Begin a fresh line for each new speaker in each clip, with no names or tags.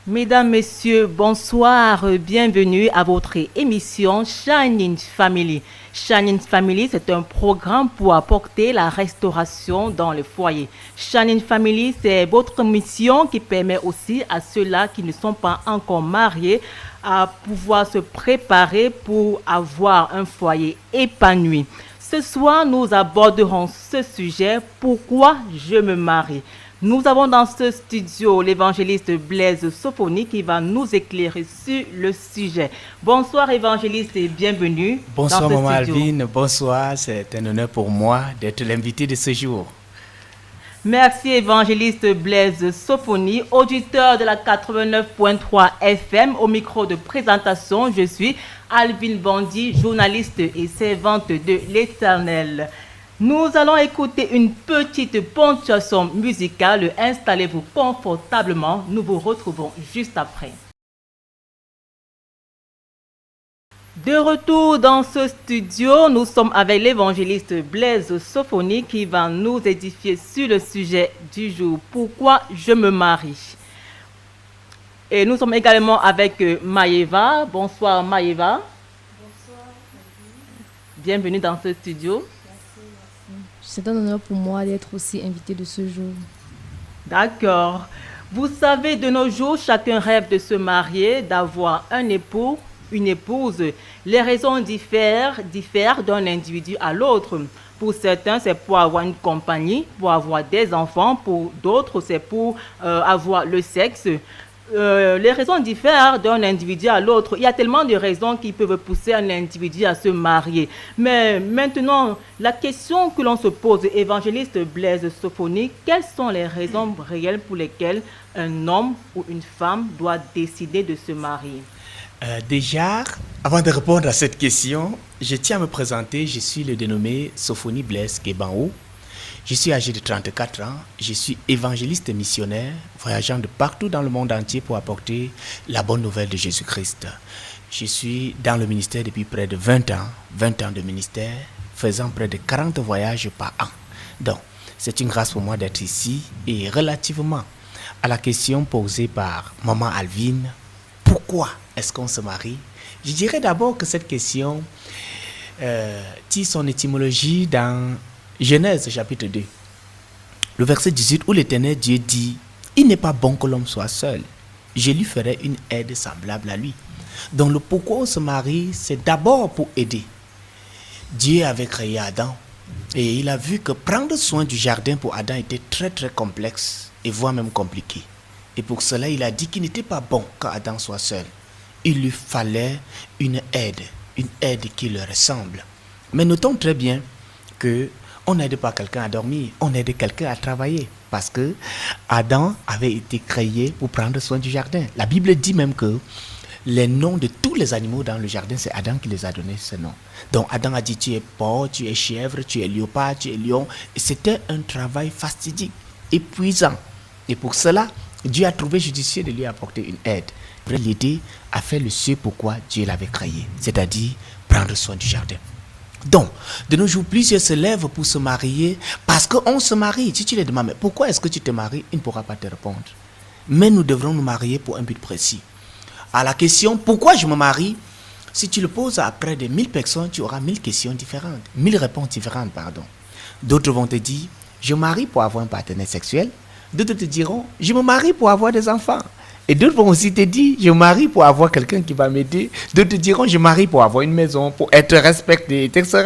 Mesdames, Messieurs, bonsoir, bienvenue à votre émission Shining Family. Shining Family, c'est un programme pour apporter la restauration dans le foyer. Shining Family, c'est votre mission qui permet aussi à ceux-là qui ne sont pas encore mariés à pouvoir se préparer pour avoir un foyer épanoui. Ce soir, nous aborderons ce sujet, pourquoi je me marie. Nous avons dans ce studio l'évangéliste Blaise Sophonie qui va nous éclairer sur le sujet. Bonsoir évangéliste et bienvenue
Bonsoir
dans ce
Maman
studio.
Alvin, bonsoir, c'est un honneur pour moi d'être l'invité de ce jour.
Merci évangéliste Blaise Sophonie, auditeur de la 89.3 FM. Au micro de présentation, je suis Alvin Bandi, journaliste et servante de l'Éternel. Nous allons écouter une petite ponctuation musicale. Installez-vous confortablement. Nous vous retrouvons juste après. De retour dans ce studio, nous sommes avec l'évangéliste Blaise Sophonie qui va nous édifier sur le sujet du jour. Pourquoi je me marie? Et nous sommes également avec Maïva. Bonsoir Maïva.
Bonsoir,
Bienvenue dans ce studio.
c'est un honneur pour moi d'être aussi invité de ce jour.
D'accord. Vous savez, de nos jours, chacun rêve de se marier, d'avoir un époux, une épouse. Les raisons diffèrent d'un individu à l'autre. Pour certains, c'est pour avoir une compagnie, pour avoir des enfants. Pour d'autres, c'est pour avoir le sexe. Les raisons diffèrent d'un individu à l'autre. Il y a tellement de raisons qui peuvent pousser un individu à se marier. Mais maintenant, la question que l'on se pose, évangéliste Blaise Sophonie, quelles sont les raisons réelles pour lesquelles un homme ou une femme doit décider de se marier?
Déjà, avant de répondre à cette question, je tiens à me présenter. Je suis le dénommé Sophonie Blaise Kebanou. Je suis âgé de 34 ans. Je suis évangéliste missionnaire, voyageant de partout dans le monde entier pour apporter la bonne nouvelle de Jésus-Christ. Je suis dans le ministère depuis près de 20 ans de ministère, faisant près de 40 voyages par an. Donc, c'est une grâce pour moi d'être ici. Et relativement à la question posée par Maman Alvin, pourquoi est-ce qu'on se marie? Je dirais d'abord que cette question tire son étymologie dans Genèse chapitre 2, le verset 18 où l'Éternel Dieu dit « Il n'est pas bon que l'homme soit seul, je lui ferai une aide semblable à lui ». Donc le pourquoi on se marie, c'est d'abord pour aider. Dieu avait créé Adam et il a vu que prendre soin du jardin pour Adam était très très complexe et voire même compliqué. Et pour cela, il a dit qu'il n'était pas bon qu'Adam soit seul. Il lui fallait une aide qui lui ressemble. Mais notons très bien que on n'aide pas quelqu'un à dormir, on aide quelqu'un à travailler. Parce que Adam avait été créé pour prendre soin du jardin. La Bible dit même que les noms de tous les animaux dans le jardin, c'est Adam qui les a donnés ces noms. Donc Adam a dit tu es porc, tu es chèvre, tu es léopard, tu es lion. Et c'était un travail fastidique, épuisant. Et pour cela, Dieu a trouvé judicieux de lui apporter une aide. L'aider à faire le ce pourquoi Dieu l'avait créé, c'est-à-dire prendre soin du jardin. Donc, de nos jours, plusieurs se lèvent pour se marier parce qu'on se marie. Si tu les demandes, mais pourquoi est-ce que tu te maries, il ne pourra pas te répondre. Mais nous devrons nous marier pour un but précis. À la question, pourquoi je me marie, si tu le poses à près de 1000 personnes, tu auras 1000 questions différentes, 1000 réponses différentes, pardon. D'autres vont te dire, je me marie pour avoir un partenaire sexuel. D'autres te diront, je me marie pour avoir des enfants. Et d'autres vont aussi te dire, je me marie pour avoir quelqu'un qui va m'aider. D'autres te diront, je me marie pour avoir une maison, pour être respecté, etc.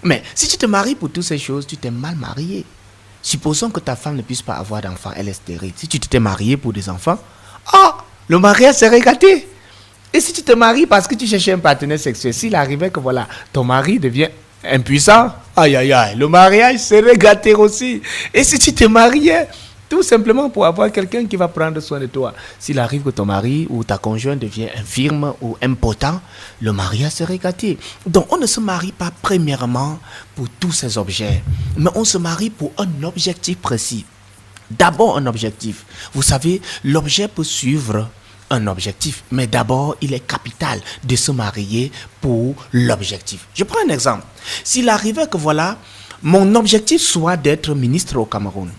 Mais si tu te maries pour toutes ces choses, tu t'es mal marié. Supposons que ta femme ne puisse pas avoir d'enfants, elle est stérile. Si tu t'es marié pour des enfants, le mariage serait gâté. Et si tu te maries parce que tu cherchais un partenaire sexuel, s'il arrivait que voilà, ton mari devient impuissant, aïe aïe aïe, le mariage serait gâté aussi. Et si tu te mariais tout simplement pour avoir quelqu'un qui va prendre soin de toi. S'il arrive que ton mari ou ta conjointe devient infirme ou impotent, le mariage serait gâté. Donc on ne se marie pas premièrement pour tous ces objets, mais on se marie pour un objectif précis. D'abord un objectif. Vous savez, l'objet peut suivre un objectif, mais d'abord il est capital de se marier pour l'objectif. Je prends un exemple. S'il arrivait que voilà, mon objectif soit d'être ministre au Cameroun,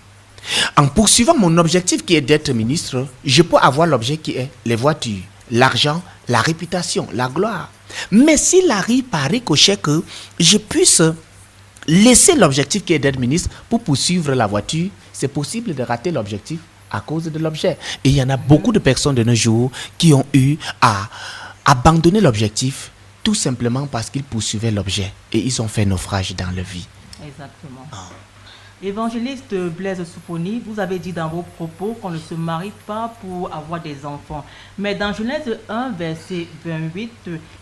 En poursuivant mon objectif qui est d'être ministre, je peux avoir l'objet qui est les voitures, l'argent, la réputation, la gloire. Mais s'il arrive par ricochet que je puisse laisser l'objectif qui est d'être ministre pour poursuivre la voiture, c'est possible de rater l'objectif à cause de l'objet. Et il y en a beaucoup de personnes de nos jours qui ont eu à abandonner l'objectif tout simplement parce qu'ils poursuivaient l'objet et ils ont fait naufrage dans leur vie.
Exactement. Évangéliste Blaise Soufoni, vous avez dit dans vos propos qu'on ne se marie pas pour avoir des enfants. Mais dans Genèse 1, verset 28,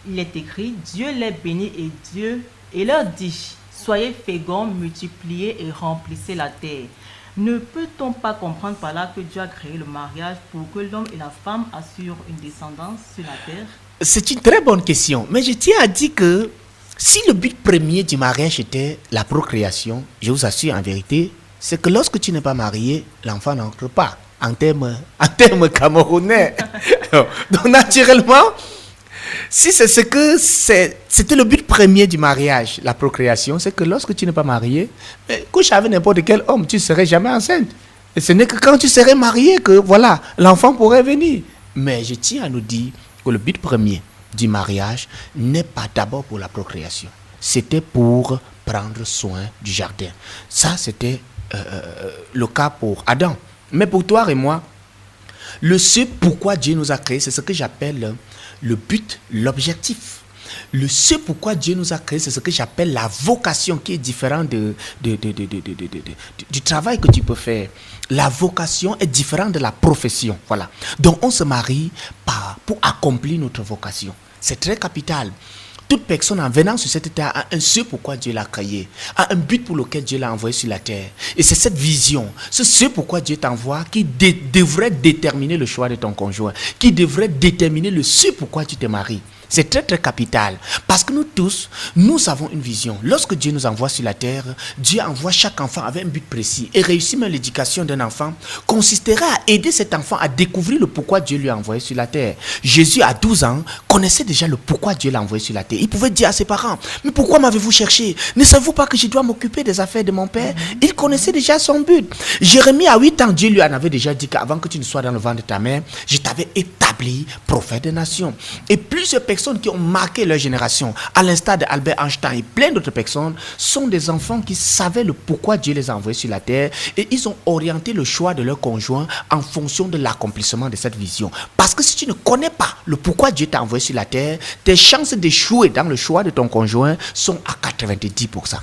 il est écrit « Dieu les bénit et leur dit, soyez féconds, multipliez et remplissez la terre. » Ne peut-on pas comprendre par là que Dieu a créé le mariage pour que l'homme et la femme assurent une descendance sur la terre?
C'est une très bonne question, mais je tiens à dire que si le but premier du mariage était la procréation, je vous assure en vérité, c'est que lorsque tu n'es pas marié, l'enfant n'entre pas, en termes camerounais. Donc naturellement, si c'était le but premier du mariage, la procréation, c'est que lorsque tu n'es pas marié, couche avec n'importe quel homme, tu ne serais jamais enceinte. Et ce n'est que quand tu serais marié que voilà, l'enfant pourrait venir. Mais je tiens à nous dire que le but premier du mariage n'est pas d'abord pour la procréation. C'était pour prendre soin du jardin. Ça, c'était le cas pour Adam. Mais pour toi et moi, le ce pourquoi Dieu nous a créés, c'est ce que j'appelle le but, l'objectif. Le ce pourquoi Dieu nous a créés, c'est ce que j'appelle la vocation, qui est différent du travail que tu peux faire. La vocation est différente de la profession. Voilà. Donc on se marie pour accomplir notre vocation. C'est très capital. Toute personne en venant sur cette terre a un ce pourquoi Dieu l'a créé, a un but pour lequel Dieu l'a envoyé sur la terre. Et c'est cette vision, c'est ce pourquoi Dieu t'envoie qui devrait déterminer le choix de ton conjoint, qui devrait déterminer le ce pourquoi tu te maries. C'est très très capital. Parce que nous tous, nous avons une vision. Lorsque Dieu nous envoie sur la terre, Dieu envoie chaque enfant avec un but précis. Et réussir même l'éducation d'un enfant consisterait à aider cet enfant à découvrir le pourquoi Dieu lui a envoyé sur la terre. Jésus, à 12 ans, connaissait déjà le pourquoi Dieu l'a envoyé sur la terre. Il pouvait dire à ses parents, mais pourquoi m'avez-vous cherché? Ne savez-vous pas que je dois m'occuper des affaires de mon père? Il connaissait déjà son but. Jérémie, à 8 ans, Dieu lui en avait déjà dit qu'avant que tu ne sois dans le ventre de ta mère, je t'avais établi prophète des nations. Et plusieurs personnes qui ont marqué leur génération, à l'instar d'Albert Einstein et plein d'autres personnes, sont des enfants qui savaient le pourquoi Dieu les a envoyés sur la terre et ils ont orienté le choix de leur conjoint en fonction de l'accomplissement de cette vision. Parce que si tu ne connais pas le pourquoi Dieu t'a envoyé sur la terre, tes chances d'échouer dans le choix de ton conjoint sont à 90%.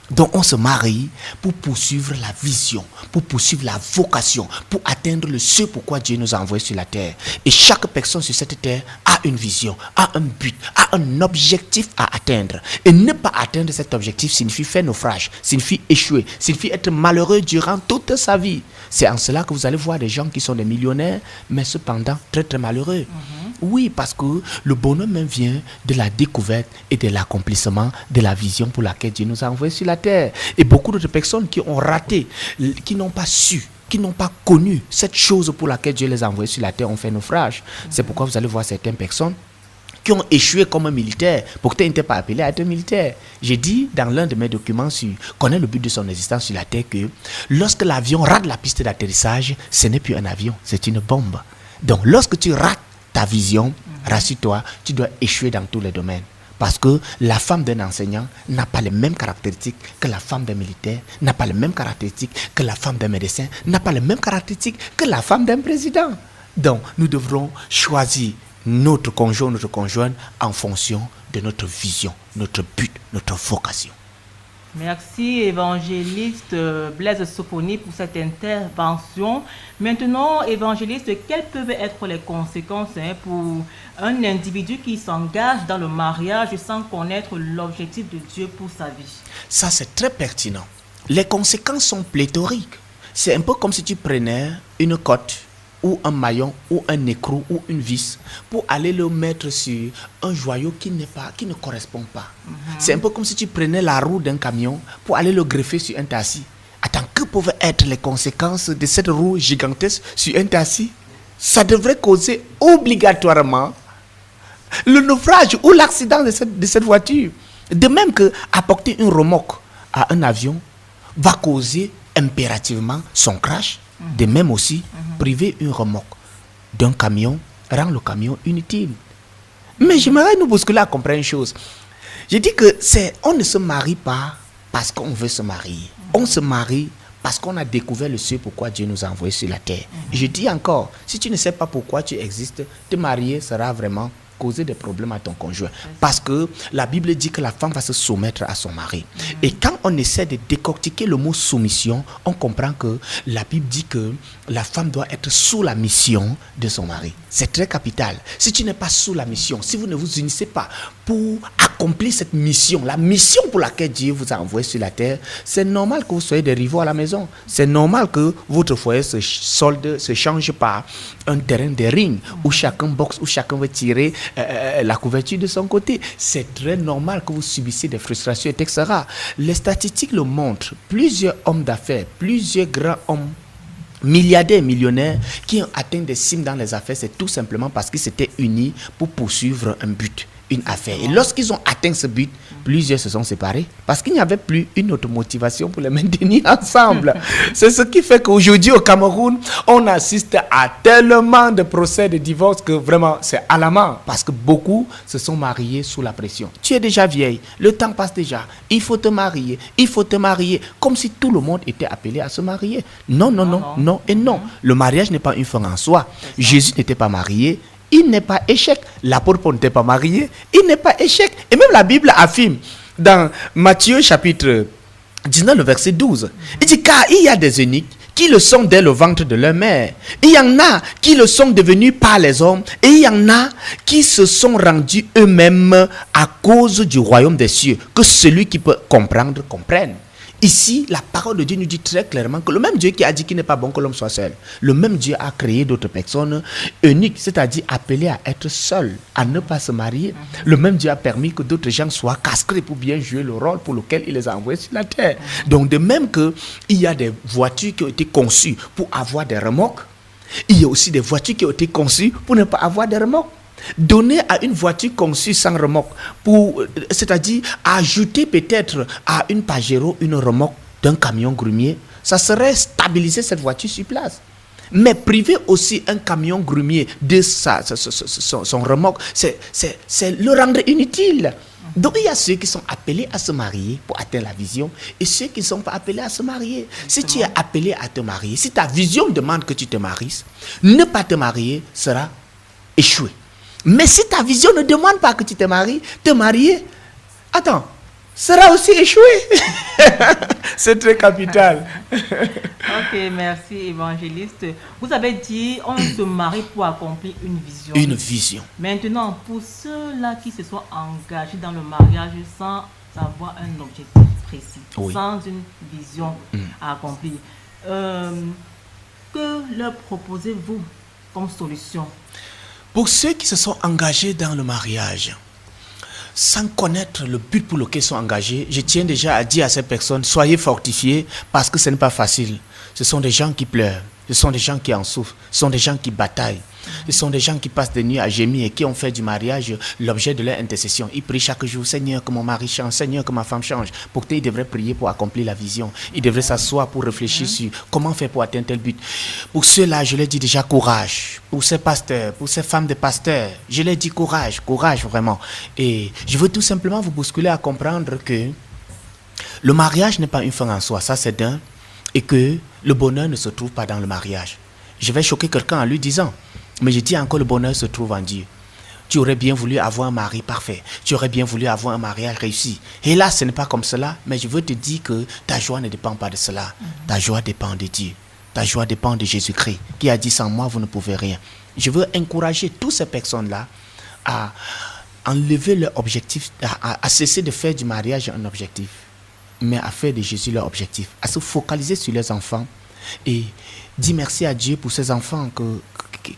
Donc on se marie pour poursuivre la vision, pour poursuivre la vocation, pour atteindre le ce pourquoi Dieu nous a envoyés sur la terre. Et chaque personne sur cette terre a une vision, a un but, a un objectif à atteindre. Et ne pas atteindre cet objectif signifie faire naufrage, signifie échouer, signifie être malheureux durant toute sa vie. C'est en cela que vous allez voir des gens qui sont des millionnaires, mais cependant très très malheureux. Oui, parce que le bonheur même vient de la découverte et de l'accomplissement de la vision pour laquelle Dieu nous a envoyés sur la terre. Et beaucoup d'autres personnes qui ont raté, qui n'ont pas su, qui n'ont pas connu cette chose pour laquelle Dieu les a envoyés sur la terre ont fait naufrage. C'est pourquoi vous allez voir certaines personnes qui ont échoué comme militaire. Pourtant, ils n'étaient pas appelés à être militaires. J'ai dit dans l'un de mes documents sur connaît le but de son existence sur la terre que lorsque l'avion rate la piste d'atterrissage, ce n'est plus un avion, c'est une bombe. Donc, lorsque tu rates ta vision, rassure-toi, tu dois échouer dans tous les domaines. Parce que la femme d'un enseignant n'a pas les mêmes caractéristiques que la femme d'un militaire, n'a pas les mêmes caractéristiques que la femme d'un médecin, n'a pas les mêmes caractéristiques que la femme d'un président. Donc, nous devrons choisir notre conjoint, notre conjointe en fonction de notre vision, notre but, notre vocation.
Merci évangéliste Blaise Soufoni pour cette intervention. Maintenant, évangéliste, quelles peuvent être les conséquences pour un individu qui s'engage dans le mariage sans connaître l'objectif de Dieu pour sa vie?
Ça, c'est très pertinent. Les conséquences sont pléthoriques. C'est un peu comme si tu prenais une cotte ou un maillon ou un écrou ou une vis pour aller le mettre sur un joyau qui ne correspond pas. C'est un peu comme si tu prenais la roue d'un camion pour aller le greffer sur un tassis. Attends, que peuvent être les conséquences de cette roue gigantesque sur un tassis? Ça devrait causer obligatoirement le naufrage ou l'accident de cette voiture. De même que apporter une remorque à un avion va causer impérativement son crash. De même aussi, priver une remorque d'un camion rend le camion inutile. Mais j'aimerais nous bousculer à comprendre une chose. Je dis que on ne se marie pas parce qu'on veut se marier. On se marie parce qu'on a découvert le ce pourquoi Dieu nous a envoyés sur la terre. Et je dis encore, si tu ne sais pas pourquoi tu existes, te marier sera vraiment causer des problèmes à ton conjoint. Parce que la Bible dit que la femme va se soumettre à son mari. Et quand on essaie de décortiquer le mot soumission, on comprend que la Bible dit que la femme doit être sous la mission de son mari. C'est très capital. Si tu n'es pas sous la mission, si vous ne vous unissez pas pour accomplir cette mission, la mission pour laquelle Dieu vous a envoyé sur la terre, c'est normal que vous soyez des rivaux à la maison. C'est normal que votre foyer se change par un terrain de ring où chacun boxe, où chacun veut tirer la couverture de son côté. C'est très normal que vous subissiez des frustrations, etc. Les statistiques le montrent. Plusieurs hommes d'affaires, plusieurs grands hommes, milliardaires, millionnaires, qui ont atteint des cimes dans les affaires, c'est tout simplement parce qu'ils s'étaient unis pour poursuivre un but, une affaire. Et lorsqu'ils ont atteint ce but, plusieurs se sont séparés parce qu'il n'y avait plus une autre motivation pour les maintenir ensemble. C'est ce qui fait qu'aujourd'hui au Cameroun, on assiste à tellement de procès de divorce que vraiment c'est alarmant parce que beaucoup se sont mariés sous la pression. Tu es déjà vieille, le temps passe déjà, il faut te marier, comme si tout le monde était appelé à se marier. Non et non. Le mariage n'est pas une fin en soi. Jésus n'était pas marié. Il n'est pas échec. L'apôtre Paul n'était pas marié. Il n'est pas échec. Et même la Bible affirme dans Matthieu chapitre 19, le verset 12. Il dit car il y a des eunuques qui le sont dès le ventre de leur mère. Il y en a qui le sont devenus par les hommes. Et il y en a qui se sont rendus eux-mêmes à cause du royaume des cieux. Que celui qui peut comprendre, comprenne. Ici, la parole de Dieu nous dit très clairement que le même Dieu qui a dit qu'il n'est pas bon que l'homme soit seul, le même Dieu a créé d'autres personnes uniques, c'est-à-dire appelées à être seules, à ne pas se marier. Le même Dieu a permis que d'autres gens soient castrés pour bien jouer le rôle pour lequel il les a envoyés sur la terre. Donc de même qu'il y a des voitures qui ont été conçues pour avoir des remorques, il y a aussi des voitures qui ont été conçues pour ne pas avoir des remorques. Donner à une voiture conçue sans remorque, c'est-à-dire ajouter peut-être à une Pajero une remorque d'un camion grumier, ça serait stabiliser cette voiture sur place. Mais priver aussi un camion grumier de son remorque, c'est le rendre inutile. Donc il y a ceux qui sont appelés à se marier pour atteindre la vision et ceux qui ne sont pas appelés à se marier. Si tu es appelé à te marier, si ta vision demande que tu te maries, ne pas te marier sera échoué. Mais si ta vision ne demande pas que tu te maries, te marier, sera aussi échoué. C'est très capital.
Ok, merci évangéliste. Vous avez dit, on se marie pour accomplir une vision.
Une vision.
Maintenant, pour ceux-là qui se sont engagés dans le mariage sans avoir un objectif précis, sans une vision à accomplir, que leur proposez-vous comme solution?
Pour ceux qui se sont engagés dans le mariage, sans connaître le but pour lequel ils sont engagés, je tiens déjà à dire à ces personnes, soyez fortifiés parce que ce n'est pas facile. Ce sont des gens qui pleurent, ce sont des gens qui en souffrent, ce sont des gens qui bataillent. Ce sont des gens qui passent des nuits à gémir et qui ont fait du mariage l'objet de leur intercession. Ils prient chaque jour, Seigneur, que mon mari change, Seigneur, que ma femme change. Pourtant, ils devraient prier pour accomplir la vision. Ils devraient s'asseoir pour réfléchir sur comment faire pour atteindre tel but. Pour ceux-là, je leur dis déjà courage. Pour ces pasteurs, pour ces femmes de pasteurs, je leur dis courage, courage vraiment. Et je veux tout simplement vous bousculer à comprendre que le mariage n'est pas une fin en soi, ça c'est d'un, et que le bonheur ne se trouve pas dans le mariage. Je vais choquer quelqu'un en lui disant, mais je dis encore, le bonheur se trouve en Dieu. Tu aurais bien voulu avoir un mari parfait. Tu aurais bien voulu avoir un mariage réussi. Et là, ce n'est pas comme cela, mais je veux te dire que ta joie ne dépend pas de cela. Ta joie dépend de Dieu. Ta joie dépend de Jésus-Christ, qui a dit, sans moi, vous ne pouvez rien. Je veux encourager toutes ces personnes-là à enlever leur objectif, à cesser de faire du mariage un objectif, mais à faire de Jésus leur objectif, à se focaliser sur leurs enfants et dire merci à Dieu pour ces enfants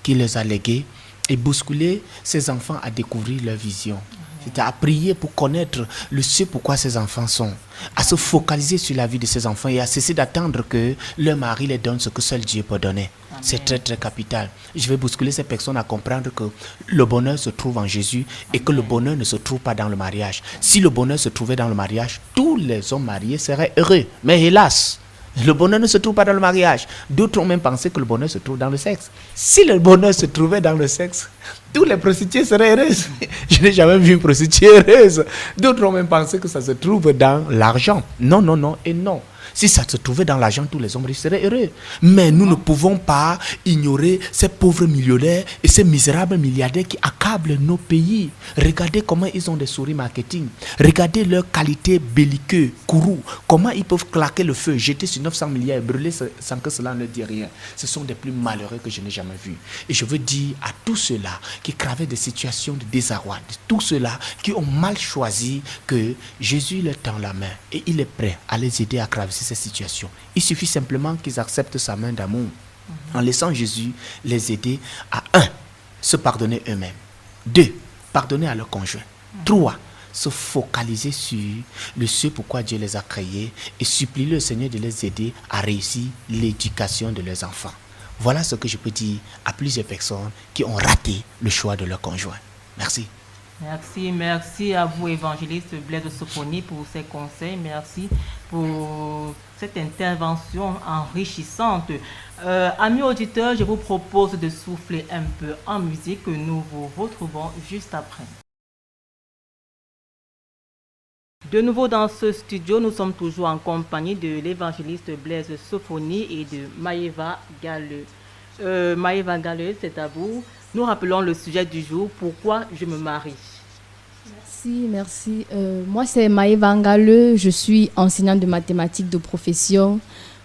qu'il les a légués et bousculer ces enfants à découvrir leur vision. C'est à prier pour connaître le ce pourquoi ces enfants sont, à se focaliser sur la vie de ces enfants et à cesser d'attendre que leur mari les donne ce que seul Dieu peut donner. Amen. C'est très très capital. Je vais bousculer ces personnes à comprendre que le bonheur se trouve en Jésus et que le bonheur ne se trouve pas dans le mariage. Si le bonheur se trouvait dans le mariage, tous les hommes mariés seraient heureux. Mais hélas, Le bonheur ne se trouve pas dans le mariage. D'autres ont même pensé que le bonheur se trouve dans le sexe. Si le bonheur se trouvait dans le sexe, toutes les prostituées seraient heureuses. Je n'ai jamais vu une prostituée heureuse. D'autres ont même pensé que ça se trouve dans l'argent. Non, non, non et non. Si ça se trouvait dans l'argent, tous les hommes riches seraient heureux. Mais nous ne pouvons pas ignorer ces pauvres millionnaires et ces misérables milliardaires qui accablent nos pays. Regardez comment ils ont des souris marketing. Regardez leur qualité belliqueuse, courroux. Comment ils peuvent claquer le feu, jeter sur 900 milliards et brûler sans que cela ne dise rien. Ce sont des plus malheureux que je n'ai jamais vus. Et je veux dire à tous ceux-là qui cravaient des situations de désarroi, tous ceux-là qui ont mal choisi, que Jésus leur tend la main et il est prêt à les aider à traverser ces situations. Il suffit simplement qu'ils acceptent sa main d'amour en laissant Jésus les aider à 1. Se pardonner eux-mêmes, 2. Pardonner à leur conjoint, 3. Se focaliser sur ce pourquoi Dieu les a créés et supplier le Seigneur de les aider à réussir l'éducation de leurs enfants. Voilà ce que je peux dire à plusieurs personnes qui ont raté le choix de leur conjoint. Merci.
Merci à vous, évangéliste Blaise Sophonie, pour ces conseils. Merci pour cette intervention enrichissante. Amis auditeurs, je vous propose de souffler un peu en musique. Nous vous retrouvons juste après. De nouveau dans ce studio, nous sommes toujours en compagnie de l'évangéliste Blaise Sophonie et de Maëva Galleux. Maëva Galleux, c'est à vous. Nous rappelons le sujet du jour, pourquoi je me marie.
Merci. Moi, c'est Maëva Galleux. Je suis enseignante de mathématiques de profession,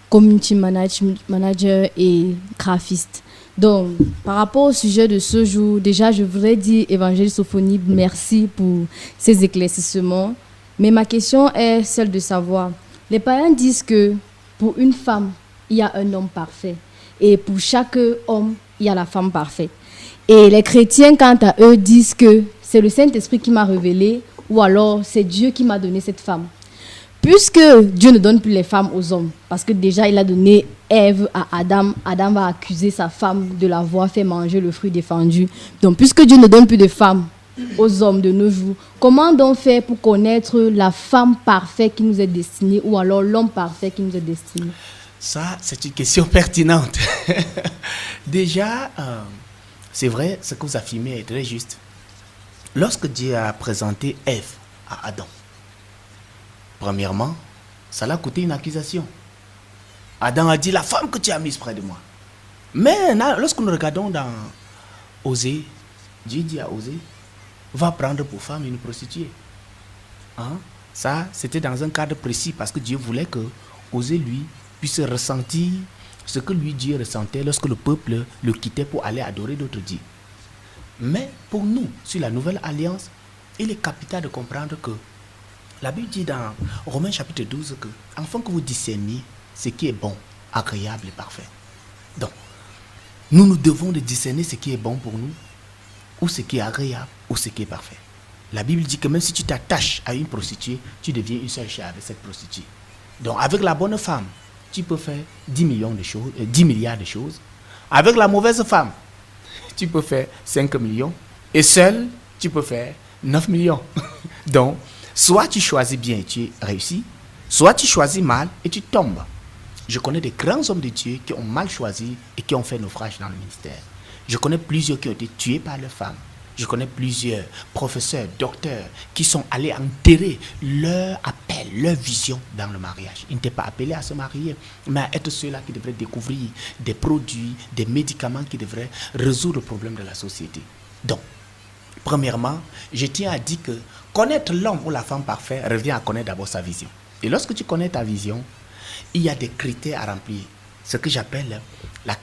community manager et graphiste. Donc, par rapport au sujet de ce jour, déjà, je voudrais dire, évangéliste Sophonie, merci pour ces éclaircissements. Mais ma question est celle de savoir, les parents disent que pour une femme, il y a un homme parfait. Et pour chaque homme, il y a la femme parfaite. Et les chrétiens, quant à eux, disent que c'est le Saint-Esprit qui m'a révélé ou alors c'est Dieu qui m'a donné cette femme. Puisque Dieu ne donne plus les femmes aux hommes, parce que déjà il a donné Ève à Adam, Adam va accuser sa femme de l'avoir fait manger le fruit défendu. Donc puisque Dieu ne donne plus de femmes aux hommes de nos jours, comment donc faire pour connaître la femme parfaite qui nous est destinée ou alors l'homme parfait qui nous est destiné?
Ça, c'est une question pertinente. Déjà, c'est vrai, ce que vous affirmez est très juste. Lorsque Dieu a présenté Ève à Adam, premièrement, ça l'a coûté une accusation. Adam a dit, la femme que tu as mise près de moi. Mais lorsque nous regardons dans Osée, Dieu dit à Osée, va prendre pour femme une prostituée. Hein? Ça, c'était dans un cadre précis parce que Dieu voulait que Osée, lui, puisse ressentir ce que lui, Dieu ressentait lorsque le peuple le quittait pour aller adorer d'autres dieux. Mais pour nous, sur la nouvelle alliance, il est capital de comprendre que la Bible dit dans Romains chapitre 12 que, afin que vous discerniez ce qui est bon, agréable et parfait. Donc, nous devons de discerner ce qui est bon pour nous, ou ce qui est agréable, ou ce qui est parfait. La Bible dit que même si tu t'attaches à une prostituée, tu deviens une seule chair avec cette prostituée. Donc, avec la bonne femme, tu peux faire 10 milliards de choses. Avec la mauvaise femme, tu peux faire 5 millions. Et seul, tu peux faire 9 millions. Donc, soit tu choisis bien et tu réussis, soit tu choisis mal et tu tombes. Je connais des grands hommes de Dieu qui ont mal choisi et qui ont fait naufrage dans le ministère. Je connais plusieurs qui ont été tués par leurs femmes. Je connais plusieurs professeurs, docteurs qui sont allés enterrer leur appel, leur vision dans le mariage. Ils n'étaient pas appelés à se marier, mais à être ceux-là qui devraient découvrir des produits, des médicaments qui devraient résoudre le problème de la société. Donc, premièrement, je tiens à dire que connaître l'homme ou la femme parfaite revient à connaître d'abord sa vision. Et lorsque tu connais ta vision, il y a des critères à remplir. Ce que j'appelle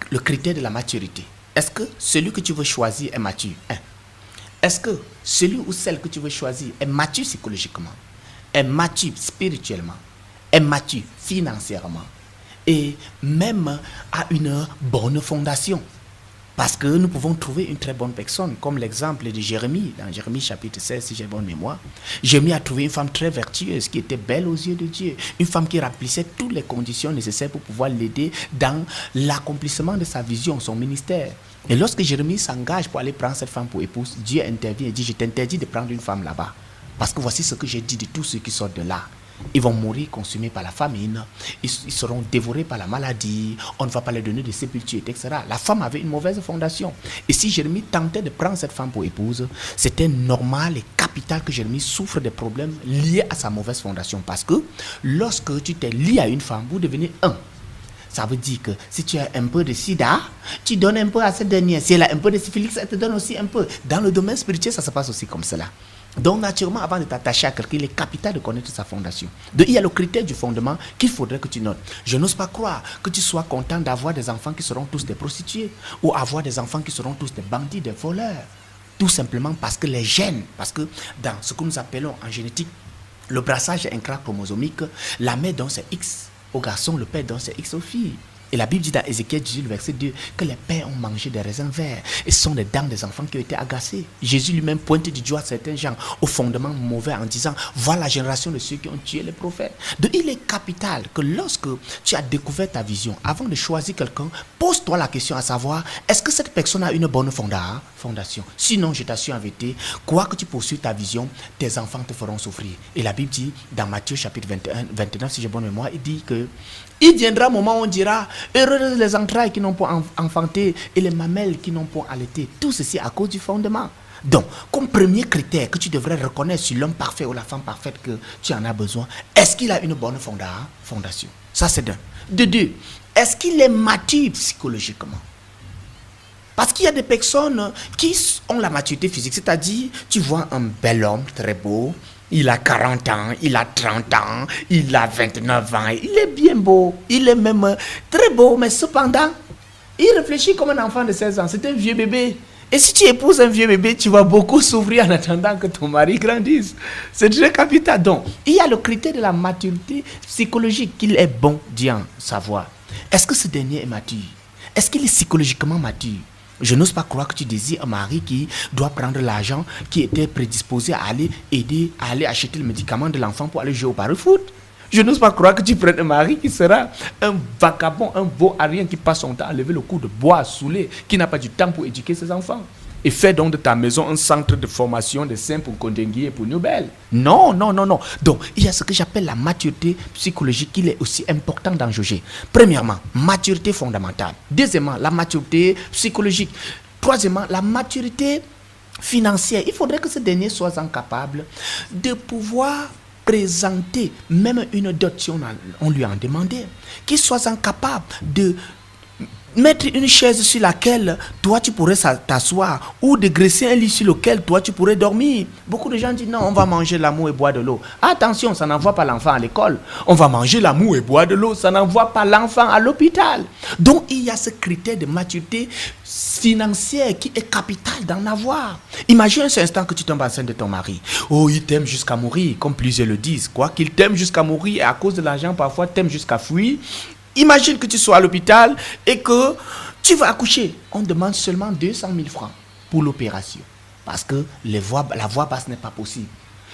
le critère de la maturité. Est-ce que celui que tu veux choisir est mature? Est-ce que celui ou celle que tu veux choisir est mature psychologiquement, est mature spirituellement, est mature financièrement et même a une bonne fondation? Parce que nous pouvons trouver une très bonne personne, comme l'exemple de Jérémie, dans Jérémie chapitre 16, si j'ai bonne mémoire. Jérémie a trouvé une femme très vertueuse, qui était belle aux yeux de Dieu, une femme qui remplissait toutes les conditions nécessaires pour pouvoir l'aider dans l'accomplissement de sa vision, son ministère. Et lorsque Jérémie s'engage pour aller prendre cette femme pour épouse, Dieu intervient et dit, je t'interdis de prendre une femme là-bas. Parce que voici ce que j'ai dit de tous ceux qui sortent de là. Ils vont mourir consumés par la famine, ils seront dévorés par la maladie, on ne va pas leur donner de sépulture, etc. La femme avait une mauvaise fondation. Et si Jérémie tentait de prendre cette femme pour épouse, c'était normal et capital que Jérémie souffre des problèmes liés à sa mauvaise fondation. Parce que lorsque tu t'es lié à une femme, vous devenez un. Ça veut dire que si tu as un peu de sida, tu donnes un peu à cette dernière. Si elle a un peu de syphilis, elle te donne aussi un peu. Dans le domaine spirituel, ça se passe aussi comme cela. Donc, naturellement, avant de t'attacher à quelqu'un, il est capital de connaître sa fondation. Donc, il y a le critère du fondement qu'il faudrait que tu notes. Je n'ose pas croire que tu sois content d'avoir des enfants qui seront tous des prostituées ou avoir des enfants qui seront tous des bandits, des voleurs. Tout simplement parce que les gènes, parce que dans ce que nous appelons en génétique le brassage intrachromosomique, la mère donne ses X aux garçons, le père donne ses X aux filles. Et la Bible dit dans Ézéchiel 18, verset 2, que les pères ont mangé des raisins verts. Et ce sont les dents des enfants qui ont été agacées. Jésus lui-même pointe du doigt certains gens au fondement mauvais en disant, voilà la génération de ceux qui ont tué les prophètes. Donc il est capital que lorsque tu as découvert ta vision, avant de choisir quelqu'un, pose-toi la question à savoir, est-ce que cette personne a une bonne fondation? Sinon, je t'assure en vérité, quoi que tu poursuives ta vision, tes enfants te feront souffrir. Et la Bible dit, dans Matthieu chapitre 21, 29, si j'ai bonne mémoire, il dit que il viendra un moment où on dira, heureuses les entrailles qui n'ont pas enfanté et les mamelles qui n'ont pas allaité. Tout ceci à cause du fondement. Donc, comme premier critère que tu devrais reconnaître sur l'homme parfait ou la femme parfaite que tu en as besoin, est-ce qu'il a une bonne fondation? Ça, c'est d'un. De deux, est-ce qu'il est mature psychologiquement? Parce qu'il y a des personnes qui ont la maturité physique, c'est-à-dire, tu vois un bel homme très beau, il a 40 ans, il a 30 ans, il a 29 ans, il est bien beau, il est même très beau, mais cependant, il réfléchit comme un enfant de 16 ans, c'est un vieux bébé. Et si tu épouses un vieux bébé, tu vas beaucoup souffrir en attendant que ton mari grandisse. C'est très capital. Donc, il y a le critère de la maturité psychologique qu'il est bon d'y en savoir. Est-ce que ce dernier est mature? Est-ce qu'il est psychologiquement mature? Je n'ose pas croire que tu désires un mari qui doit prendre l'argent, qui était prédisposé à aller aider, à aller acheter le médicament de l'enfant pour aller jouer au pari-foot. Je n'ose pas croire que tu prennes un mari qui sera un vagabond, un beau à rien qui passe son temps à lever le coup de bois, à saouler, qui n'a pas du temps pour éduquer ses enfants. Et fais donc de ta maison un centre de formation des saints pour Kondengui et pour Nubel. Non, non, non, non. Donc, il y a ce que j'appelle la maturité psychologique, qui est aussi important d'en juger. Premièrement, maturité fondamentale. Deuxièmement, la maturité psychologique. Troisièmement, la maturité financière. Il faudrait que ce dernier soit capable de pouvoir présenter même une dot si on lui en demandait. Qu'il soit capable de mettre une chaise sur laquelle toi tu pourrais t'asseoir ou de graisser un lit sur lequel toi tu pourrais dormir. Beaucoup de gens disent non, on va manger l'amour et boire de l'eau. Attention, ça n'envoie pas l'enfant à l'école. On va manger l'amour et boire de l'eau, ça n'envoie pas l'enfant à l'hôpital. Donc il y a ce critère de maturité financière qui est capital d'en avoir. Imagine un instant que tu tombes enceinte de ton mari. Oh, il t'aime jusqu'à mourir, comme plusieurs le disent. Quoi qu'il t'aime jusqu'à mourir et à cause de l'argent, parfois t'aime jusqu'à fuir. Imagine que tu sois à l'hôpital et que tu vas accoucher. On demande seulement 200 000 francs pour l'opération. Parce que la voix basse n'est pas possible.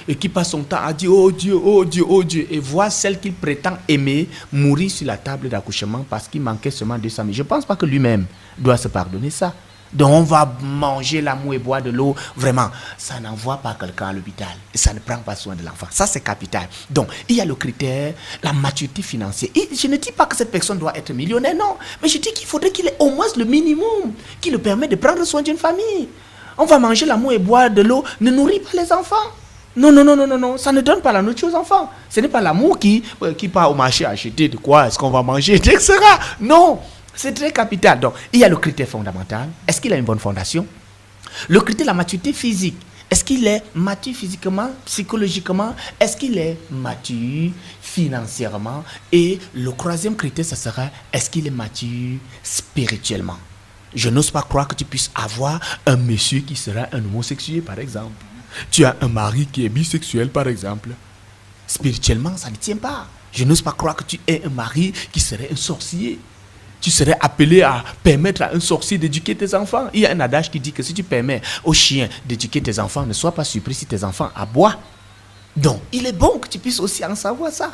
Et qui passe son temps à dire oh Dieu, oh Dieu, oh Dieu. Et voit celle qu'il prétend aimer mourir sur la table d'accouchement parce qu'il manquait seulement 200 000. Je ne pense pas que lui-même doit se pardonner ça. Donc on va manger l'amour et boire de l'eau. Vraiment, ça n'envoie pas quelqu'un à l'hôpital. Et ça ne prend pas soin de l'enfant. Ça, c'est capital. Donc, il y a le critère, la maturité financière. Et je ne dis pas que cette personne doit être millionnaire, non. Mais je dis qu'il faudrait qu'il ait au moins le minimum qui le permet de prendre soin d'une famille. On va manger l'amour et boire de l'eau, ne nourrit pas les enfants. Non, non, non, non, non, non, ça ne donne pas la nourriture aux enfants. Ce n'est pas l'amour qui part au marché acheter de quoi est-ce qu'on va manger, etc. Non. C'est très capital. Donc, il y a le critère fondamental. Est-ce qu'il a une bonne fondation? Le critère de la maturité physique. Est-ce qu'il est mature physiquement, psychologiquement? Est-ce qu'il est mature financièrement? Et le troisième critère, ce sera, est-ce qu'il est mature spirituellement? Je n'ose pas croire que tu puisses avoir un monsieur qui sera un homosexuel, par exemple. Tu as un mari qui est bisexuel, par exemple. Spirituellement, ça ne tient pas. Je n'ose pas croire que tu aies un mari qui serait un sorcier. Tu serais appelé à permettre à un sorcier d'éduquer tes enfants. Il y a un adage qui dit que si tu permets aux chiens d'éduquer tes enfants, ne sois pas surpris si tes enfants aboient. Donc, il est bon que tu puisses aussi en savoir ça.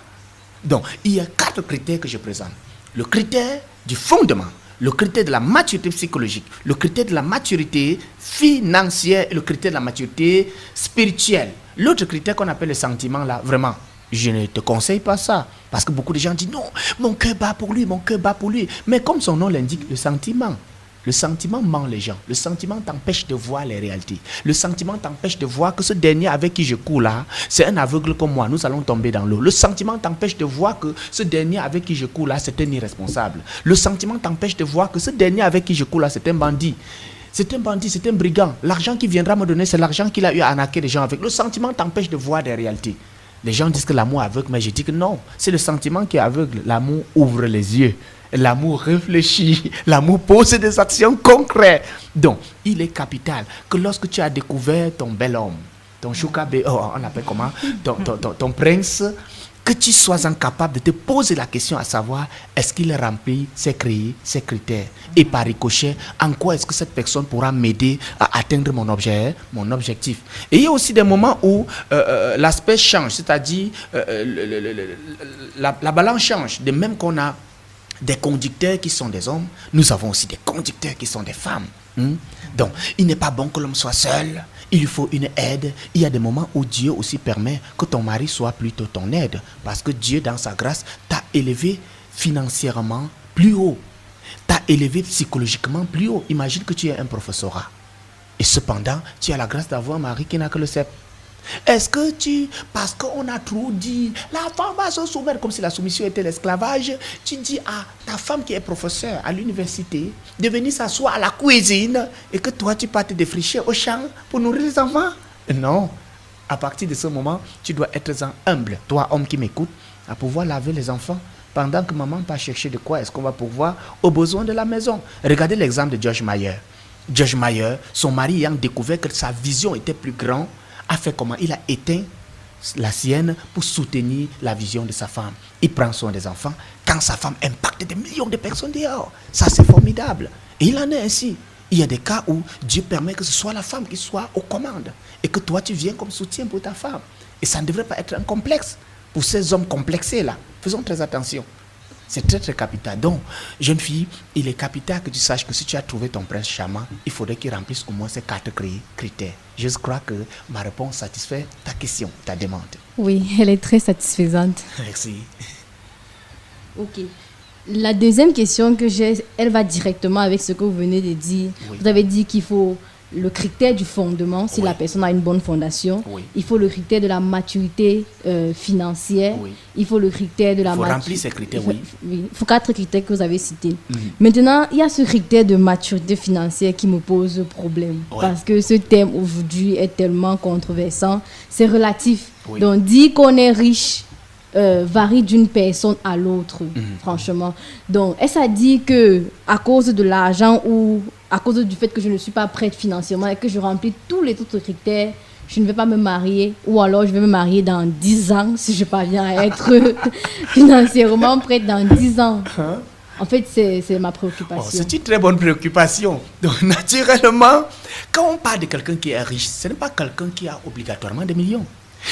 Donc, il y a 4 critères que je présente. Le critère du fondement, le critère de la maturité psychologique, le critère de la maturité financière et le critère de la maturité spirituelle. L'autre critère qu'on appelle le sentiment, là, vraiment, Je ne te conseille pas ça. Parce que beaucoup de gens disent non, mon cœur bat pour lui, mon cœur bat pour lui. Mais comme son nom l'indique, le sentiment ment les gens. Le sentiment t'empêche de voir les réalités. Le sentiment t'empêche de voir que ce dernier avec qui je cours là, c'est un aveugle comme moi. Nous allons tomber dans l'eau. Le sentiment t'empêche de voir que ce dernier avec qui je cours là, c'est un irresponsable. Le sentiment t'empêche de voir que ce dernier avec qui je cours là, c'est un bandit. C'est un bandit, c'est un brigand. L'argent qu'il viendra me donner, c'est l'argent qu'il a eu à arnaquer les gens avec. Le sentiment t'empêche de voir des réalités. Les gens disent que l'amour est aveugle, mais je dis que non. C'est le sentiment qui est aveugle. L'amour ouvre les yeux. L'amour réfléchit. L'amour pose des actions concrètes. Donc, il est capital que lorsque tu as découvert ton bel homme, ton choukabe, on appelle comment, ton prince, que tu sois incapable de te poser la question à savoir est-ce qu'il remplit ses critères et par ricochet, en quoi est-ce que cette personne pourra m'aider à atteindre mon objectif. Et il y a aussi des moments où l'aspect change, c'est-à-dire la balance change. De même qu'on a des conducteurs qui sont des hommes, nous avons aussi des conducteurs qui sont des femmes. Donc, il n'est pas bon que l'homme soit seul. Il lui faut une aide. Il y a des moments où Dieu aussi permet que ton mari soit plutôt ton aide. Parce que Dieu, dans sa grâce, t'a élevé financièrement plus haut. T'a élevé psychologiquement plus haut. Imagine que tu es un professorat. Et cependant, tu as la grâce d'avoir un mari qui n'a que le CEP. Est-ce que parce qu'on a trop dit, la femme va se soumettre comme si la soumission était l'esclavage, tu dis à ta femme qui est professeure à l'université de venir s'asseoir à la cuisine et que toi tu pars te défricher au champ pour nourrir les enfants? Non. À partir de ce moment, tu dois être humble, toi homme qui m'écoute, à pouvoir laver les enfants pendant que maman va chercher de quoi est-ce qu'on va pourvoir aux besoins de la maison. Regardez l'exemple de George Mayer. George Mayer, son mari ayant découvert que sa vision était plus grande, a fait comment? Il a éteint la sienne pour soutenir la vision de sa femme. Il prend soin des enfants quand sa femme impacte des millions de personnes dehors. Ça, c'est formidable. Et il en est ainsi. Il y a des cas où Dieu permet que ce soit la femme qui soit aux commandes et que toi, tu viens comme soutien pour ta femme. Et ça ne devrait pas être un complexe. Pour ces hommes complexés là, faisons très attention. C'est très très capital. Donc, jeune fille, il est capital que tu saches que si tu as trouvé ton prince charmant, il faudrait qu'il remplisse au moins ces 4 critères. Je crois que ma réponse satisfait ta question, ta demande.
Oui, elle est très satisfaisante.
Merci.
Ok. La deuxième question que j'ai, elle va directement avec ce que vous venez de dire. Oui. Vous avez dit qu'il faut le critère du fondement, si la personne a une bonne fondation. Oui. Il faut le critère de la maturité financière. Oui. Il faut le critère de la maturité. Il faut remplir ces critères, oui. Il faut 4 critères que vous avez cités. Maintenant, il y a ce critère de maturité financière qui me pose problème. Oui. Parce que ce thème aujourd'hui est tellement controversant. C'est relatif. Oui. Donc, dire qu'on est riche varie d'une personne à l'autre, franchement. Donc, est-ce à dire que à cause de l'argent ou à cause du fait que je ne suis pas prête financièrement et que je remplis tous les autres critères, je ne vais pas me marier, ou alors je vais me marier dans 10 ans si je parviens à être financièrement prête dans 10 ans. En fait, c'est ma préoccupation.
C'est une très bonne préoccupation. Donc, naturellement, quand on parle de quelqu'un qui est riche, ce n'est pas quelqu'un qui a obligatoirement des millions.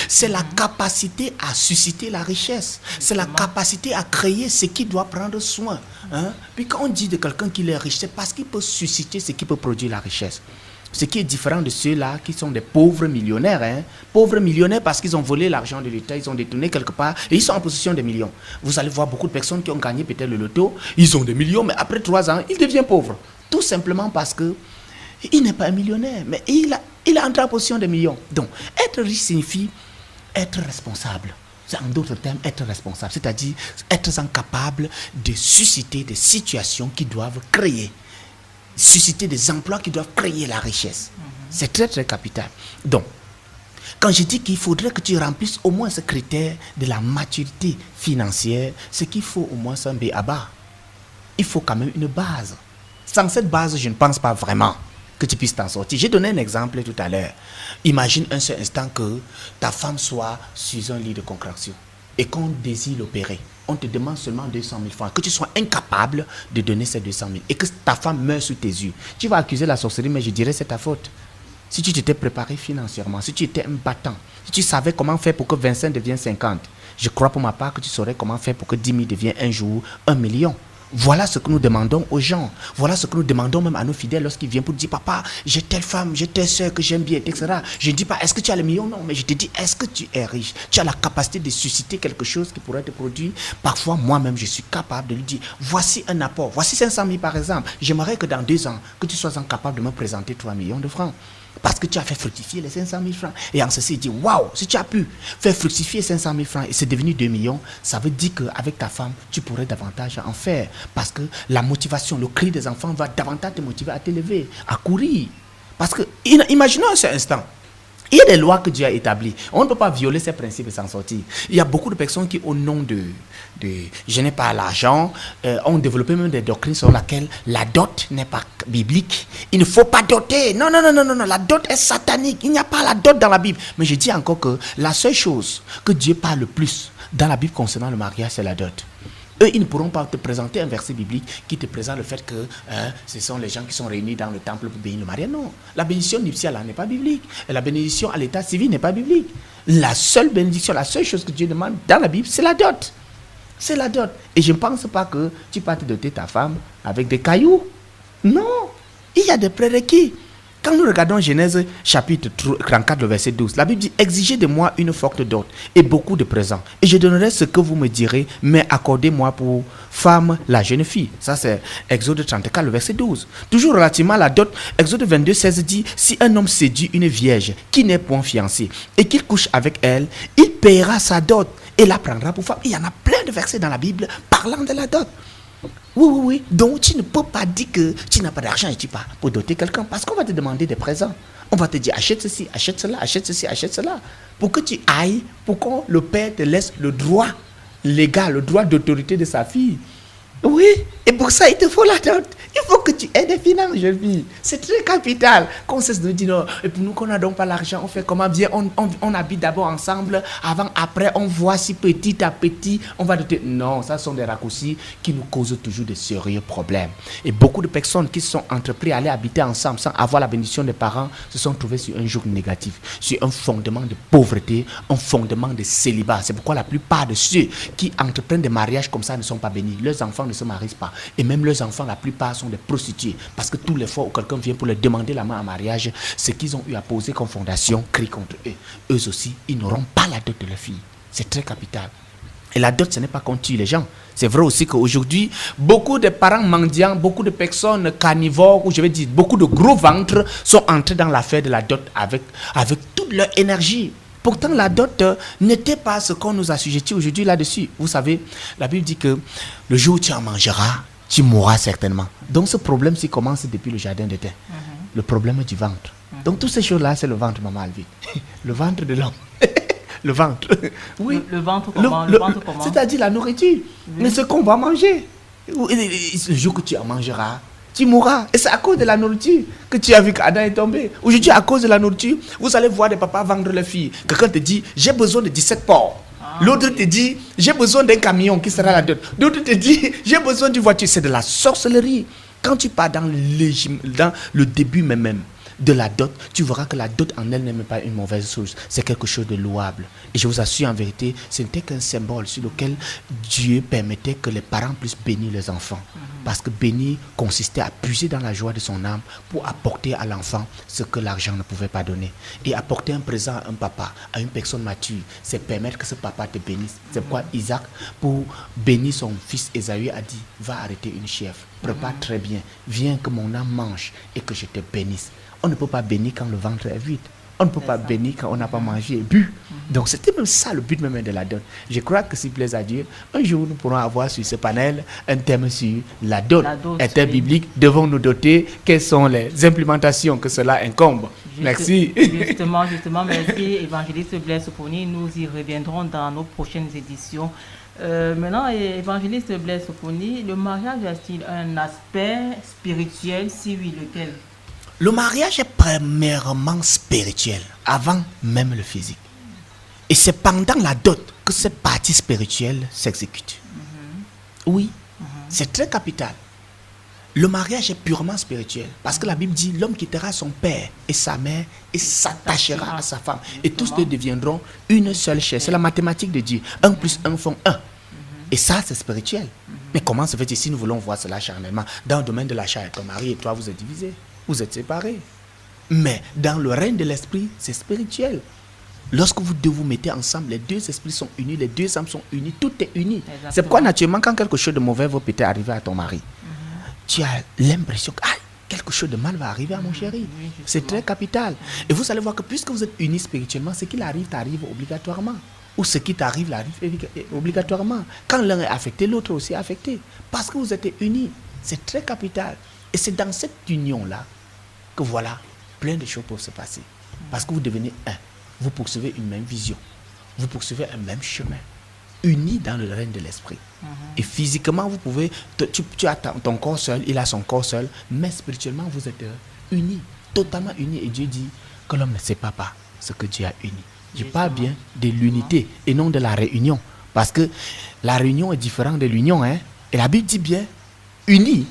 C'est la capacité à susciter la richesse. C'est la capacité à créer ce qui doit prendre soin. Puis quand on dit de quelqu'un qui est riche, c'est parce qu'il peut susciter ce qui peut produire la richesse. Ce qui est différent de ceux-là qui sont des pauvres millionnaires. Pauvres millionnaires parce qu'ils ont volé l'argent de l'État, ils ont détourné quelque part et ils sont en possession de millions. Vous allez voir beaucoup de personnes qui ont gagné peut-être le loto, ils ont des millions, mais après 3 ans, ils deviennent pauvres. Tout simplement parce que il n'est pas un millionnaire, mais il est entré en possession de millions. Donc, être riche signifie être responsable. C'est en d'autres termes, être responsable. C'est-à-dire être capable de susciter des situations qui doivent créer, susciter des emplois qui doivent créer la richesse. C'est très, très capital. Donc, quand je dis qu'il faudrait que tu remplisses au moins ce critère de la maturité financière, c'est qu'il faut au moins un B.A.B.A. Il faut quand même une base. Sans cette base, je ne pense pas vraiment que tu puisses t'en sortir. J'ai donné un exemple tout à l'heure. Imagine un seul instant que ta femme soit sur un lit de contraction et qu'on désire l'opérer. On te demande seulement 200 000 francs, que tu sois incapable de donner ces 200 000 et que ta femme meurt sous tes yeux. Tu vas accuser la sorcellerie, mais je dirais c'est ta faute. Si tu t'étais préparé financièrement, si tu étais un battant, si tu savais comment faire pour que 25 devienne 50, je crois pour ma part que tu saurais comment faire pour que 10 000 devienne un jour 1 million. Voilà ce que nous demandons aux gens. Voilà ce que nous demandons même à nos fidèles lorsqu'ils viennent pour dire, papa, j'ai telle femme, j'ai telle soeur que j'aime bien, etc. Je ne dis pas, est-ce que tu as le million? Non, mais je te dis, est-ce que tu es riche? Tu as la capacité de susciter quelque chose qui pourrait te produire. Parfois, moi-même, je suis capable de lui dire, voici un apport, voici 500 000 par exemple. J'aimerais que dans 2 ans, que tu sois capable de me présenter 3 millions de francs. Parce que tu as fait fructifier les 500 000 francs. Et en ceci, il dit, waouh, si tu as pu faire fructifier 500 000 francs et c'est devenu 2 millions, ça veut dire qu'avec ta femme, tu pourrais davantage en faire. Parce que la motivation, le cri des enfants va davantage te motiver à t'élever, à courir. Parce que, imaginons un seul instant. Il y a des lois que Dieu a établies. On ne peut pas violer ces principes et s'en sortir. Il y a beaucoup de personnes qui, au nom de je n'ai pas l'argent, ont développé même des doctrines sur lesquelles la dot n'est pas biblique. Il ne faut pas doter. Non, la dot est satanique. Il n'y a pas la dot dans la Bible. Mais je dis encore que la seule chose que Dieu parle le plus dans la Bible concernant le mariage, c'est la dot. Eux, ils ne pourront pas te présenter un verset biblique qui te présente le fait que ce sont les gens qui sont réunis dans le temple pour bénir le mariage. Non, la bénédiction nuptiale n'est pas biblique. Et la bénédiction à l'état civil n'est pas biblique. La seule bénédiction, la seule chose que Dieu demande dans la Bible, c'est la dot. C'est la dot. Et je ne pense pas que tu vas te doter ta femme avec des cailloux. Non, il y a des prérequis. Quand nous regardons Genèse chapitre 34, le verset 12, la Bible dit, exigez de moi une forte dot et beaucoup de présents. Et je donnerai ce que vous me direz, mais accordez-moi pour femme la jeune fille. Ça c'est Exode 34, le verset 12. Toujours relativement à la dot, Exode 22, 16 dit, si un homme séduit une vierge qui n'est point fiancée et qu'il couche avec elle, il paiera sa dot et la prendra pour femme. Il y en a plein de versets dans la Bible parlant de la dot. Oui. Donc, tu ne peux pas dire que tu n'as pas d'argent et tu pars pour doter quelqu'un. Parce qu'on va te demander des présents. On va te dire, achète ceci, achète cela, achète ceci, achète cela. Pour que tu ailles, pour que le père te laisse le droit légal, le droit d'autorité de sa fille. Oui, et pour ça, il te faut la dot. Il faut que tu aies des finances, jeune fille. C'est très capital. Qu'on cesse de dire non. Et pour nous, qu'on n'a donc pas l'argent, on fait comment bien? On habite d'abord ensemble. Après, on voit si petit à petit, on va doter. Non, ça sont des raccourcis qui nous causent toujours de sérieux problèmes. Et beaucoup de personnes qui se sont entrepris à aller habiter ensemble sans avoir la bénédiction des parents se sont trouvées sur un joug négatif, sur un fondement de pauvreté, un fondement de célibat. C'est pourquoi la plupart de ceux qui entreprennent des mariages comme ça ne sont pas bénis. Leurs enfants ne se marient pas. Et même leurs enfants, la plupart sont des prostituées. Parce que tous les fois où quelqu'un vient pour leur demander la main en mariage, ce qu'ils ont eu à poser comme fondation crie contre eux. Eux aussi, ils n'auront pas la dot de leur fille. C'est très capital. Et la dot, ce n'est pas qu'on tue les gens. C'est vrai aussi qu'aujourd'hui, beaucoup de parents mendiants, beaucoup de personnes carnivores, ou je vais dire, beaucoup de gros ventres sont entrés dans l'affaire de la dot avec toute leur énergie. Pourtant, la dot n'était pas ce qu'on nous assujettit aujourd'hui là-dessus. Vous savez, la Bible dit que le jour où tu en mangeras, tu mourras certainement. Donc, ce problème-ci commence depuis le jardin d'Éden. Le problème du ventre. Donc, toutes ces choses-là, c'est le ventre, maman Alvie. Le ventre de l'homme. Le ventre. Oui.
Le ventre comment? Le ventre comment?
C'est-à-dire la nourriture. Mais ce qu'on va manger. Le jour que tu en mangeras, tu mourras. Et c'est à cause de la nourriture que tu as vu qu'Adam est tombé. Aujourd'hui, à cause de la nourriture, vous allez voir des papas vendre leurs filles. Quelqu'un te dit, j'ai besoin de 17 porcs. L'autre te dit, j'ai besoin d'un camion qui sera la dot. L'autre te dit, j'ai besoin d'une voiture. C'est de la sorcellerie. Quand tu pars dans le début même de la dot, tu verras que la dot en elle n'est même pas une mauvaise chose. C'est quelque chose de louable. Et je vous assure, en vérité, ce n'était qu'un symbole sur lequel Dieu permettait que les parents puissent bénir les enfants. Parce que bénir consistait à puiser dans la joie de son âme pour apporter à l'enfant ce que l'argent ne pouvait pas donner. Et apporter un présent à un papa, à une personne mature, c'est permettre que ce papa te bénisse. C'est pourquoi Isaac, pour bénir son fils Ésaü, a dit, va arrêter une chèvre, prépare très bien, viens que mon âme mange et que je te bénisse. On ne peut pas bénir quand le ventre est vide. On ne peut pas bénir quand on n'a pas mangé et bu. Donc c'était même ça le but même de la dot. Je crois que s'il plaise à Dieu, un jour nous pourrons avoir sur ce panel un thème sur la dot. Est-elle biblique? Devons-nous doter? Quelles sont les implémentations que cela incombe? Merci.
Justement, merci Évangéliste Blaise Sophonie. Nous y reviendrons dans nos prochaines éditions. Maintenant, Évangéliste Blaise Sophonie, le mariage a-t-il un aspect spirituel? Si oui, lequel?
Le mariage est premièrement spirituel, avant même le physique. Et c'est pendant la dot que cette partie spirituelle s'exécute. Oui, c'est très capital. Le mariage est purement spirituel. Parce que la Bible dit, l'homme quittera son père et sa mère et s'attachera à sa femme. Et tous deux deviendront une seule chair. C'est la mathématique de Dieu. 1 + 1 font 1. Et ça, c'est spirituel. Mais comment se fait-il si nous voulons voir cela charnellement? Dans le domaine de la chair, ton mari et toi, vous êtes divisés, vous êtes séparés. Mais dans le règne de l'esprit, c'est spirituel. Lorsque vous deux vous mettez ensemble, les deux esprits sont unis, les deux âmes sont unies, tout est uni.
Exactement.
C'est pourquoi naturellement, quand quelque chose de mauvais va peut-être arriver à ton mari, tu as l'impression que quelque chose de mal va arriver à mon chéri. C'est très capital. Et vous allez voir que puisque vous êtes unis spirituellement, ce qu'il arrive t'arrive obligatoirement. Ou ce qui t'arrive arrive obligatoirement. Quand l'un est affecté, l'autre aussi est affecté. Parce que vous êtes unis. C'est très capital. Et c'est dans cette union-là que voilà, plein de choses peuvent se passer. Parce que vous devenez un. Vous poursuivez une même vision. Vous poursuivez un même chemin. Unis dans le règne de l'esprit. Et physiquement, vous pouvez... Tu as ton corps seul, il a son corps seul. Mais spirituellement, vous êtes unis. Totalement unis. Et Dieu dit que l'homme ne sépare pas ce que Dieu a uni. Je parle bien de l'unité et non de la réunion. Parce que la réunion est différente de l'union. Hein? Et la Bible dit bien unis.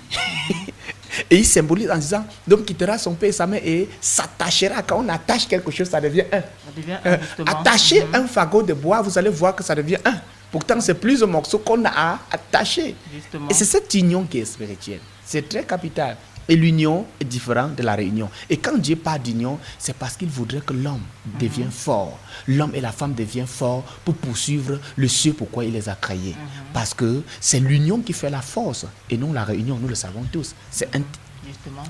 Et il symbolise en disant l'homme quittera son père et sa mère et s'attachera. Quand on attache quelque chose, ça devient un.
Ça devient un, justement.
Attacher un fagot de bois, vous allez voir que ça devient un. Pourtant, c'est plus un morceau qu'on a à attacher.
Justement.
Et c'est cette union qui est spirituelle. C'est très capital. Et l'union est différente de la réunion. Et quand Dieu parle d'union, c'est parce qu'il voudrait que l'homme devienne fort. L'homme et la femme deviennent forts pour poursuivre le ce pourquoi il les a créés. Parce que c'est l'union qui fait la force et non la réunion, nous le savons tous. C'est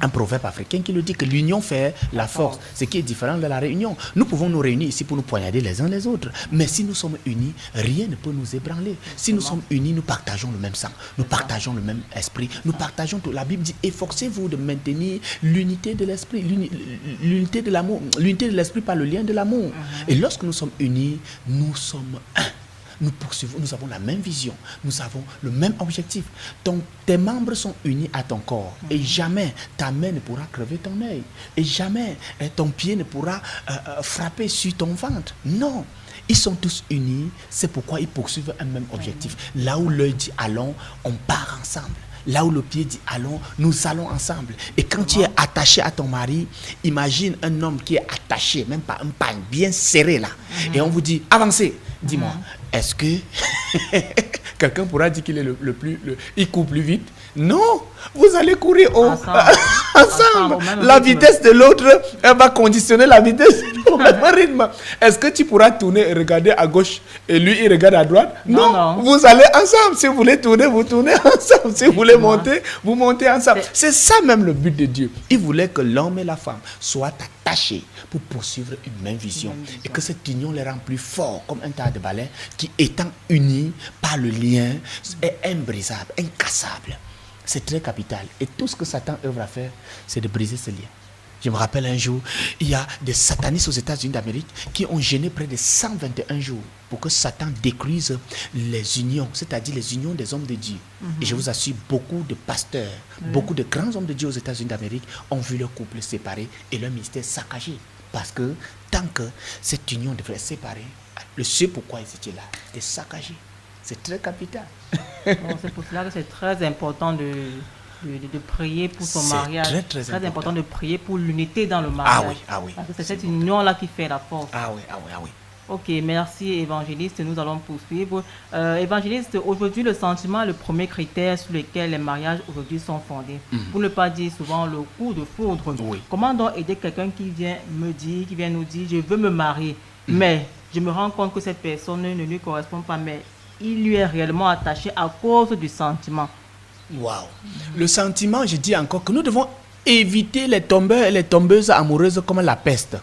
un proverbe africain qui le dit que l'union fait la force, ce qui est différent de la réunion. Nous pouvons nous réunir ici pour nous poignarder les uns les autres, mais si nous sommes unis, rien ne peut nous ébranler. Si nous sommes unis, nous partageons le même sang, nous partageons le même esprit, nous partageons tout. La Bible dit, efforcez-vous de maintenir l'unité de l'esprit, l'unité de l'amour, l'unité de l'esprit par le lien de l'amour. Et lorsque nous sommes unis, nous sommes un. Nous poursuivons, nous avons la même vision, nous avons le même objectif. Tes membres sont unis à ton corps et jamais ta main ne pourra crever ton œil et jamais ton pied ne pourra frapper sur ton ventre. Non, ils sont tous unis, c'est pourquoi ils poursuivent un même objectif. Là où l'œil dit allons, on part ensemble. Là où le pied dit allons, nous allons ensemble. Et quand tu es attaché à ton mari, imagine un homme qui est attaché, même pas un pagne, bien serré là. Et on vous dit avancez. Dis-moi, est-ce que quelqu'un pourra dire qu'il est il court plus vite? Non, vous allez courir ensemble. La vitesse de l'autre, elle va conditionner la vitesse au même rythme. Est-ce que tu pourras tourner et regarder à gauche et lui il regarde à droite? Non, vous allez ensemble. Si vous voulez tourner, vous tournez ensemble. Si vous voulez monter, vous montez ensemble. C'est ça même le but de Dieu. Il voulait que l'homme et la femme soient attachés pour poursuivre une même vision. Et que cette union les rend plus forts comme un tas de balais qui, étant unis par le lien, est imbrisable, incassable. C'est très capital. Et tout ce que Satan œuvre à faire, c'est de briser ce lien. Je me rappelle un jour, il y a des satanistes aux États-Unis d'Amérique qui ont gêné près de 121 jours pour que Satan détruise les unions, c'est-à-dire les unions des hommes de Dieu. Et je vous assure, beaucoup de pasteurs, beaucoup de grands hommes de Dieu aux États-Unis d'Amérique ont vu leur couple séparé et leur ministère saccagé. Parce que tant que cette union devrait être séparée, le ce pourquoi ils étaient là, était saccagé. C'est très capital.
Bon, c'est pour cela que c'est très important de prier pour son mariage.
Très
important de prier pour l'unité dans le mariage.
Ah oui.
Parce que c'est cette union-là qui fait la force.
Ah oui.
Ok, merci évangéliste. Nous allons poursuivre. Évangéliste, aujourd'hui, le sentiment est le premier critère sur lequel les mariages aujourd'hui sont fondés. Pour ne pas dire souvent le coup de foudre.
Oui.
Comment donc aider quelqu'un qui vient nous dire, je veux me marier, mais je me rends compte que cette personne ne lui correspond pas, mais il lui est réellement attaché à cause du sentiment.
Waouh. Le sentiment, je dis encore que nous devons éviter les tombeurs et les tombeuses amoureuses comme la peste.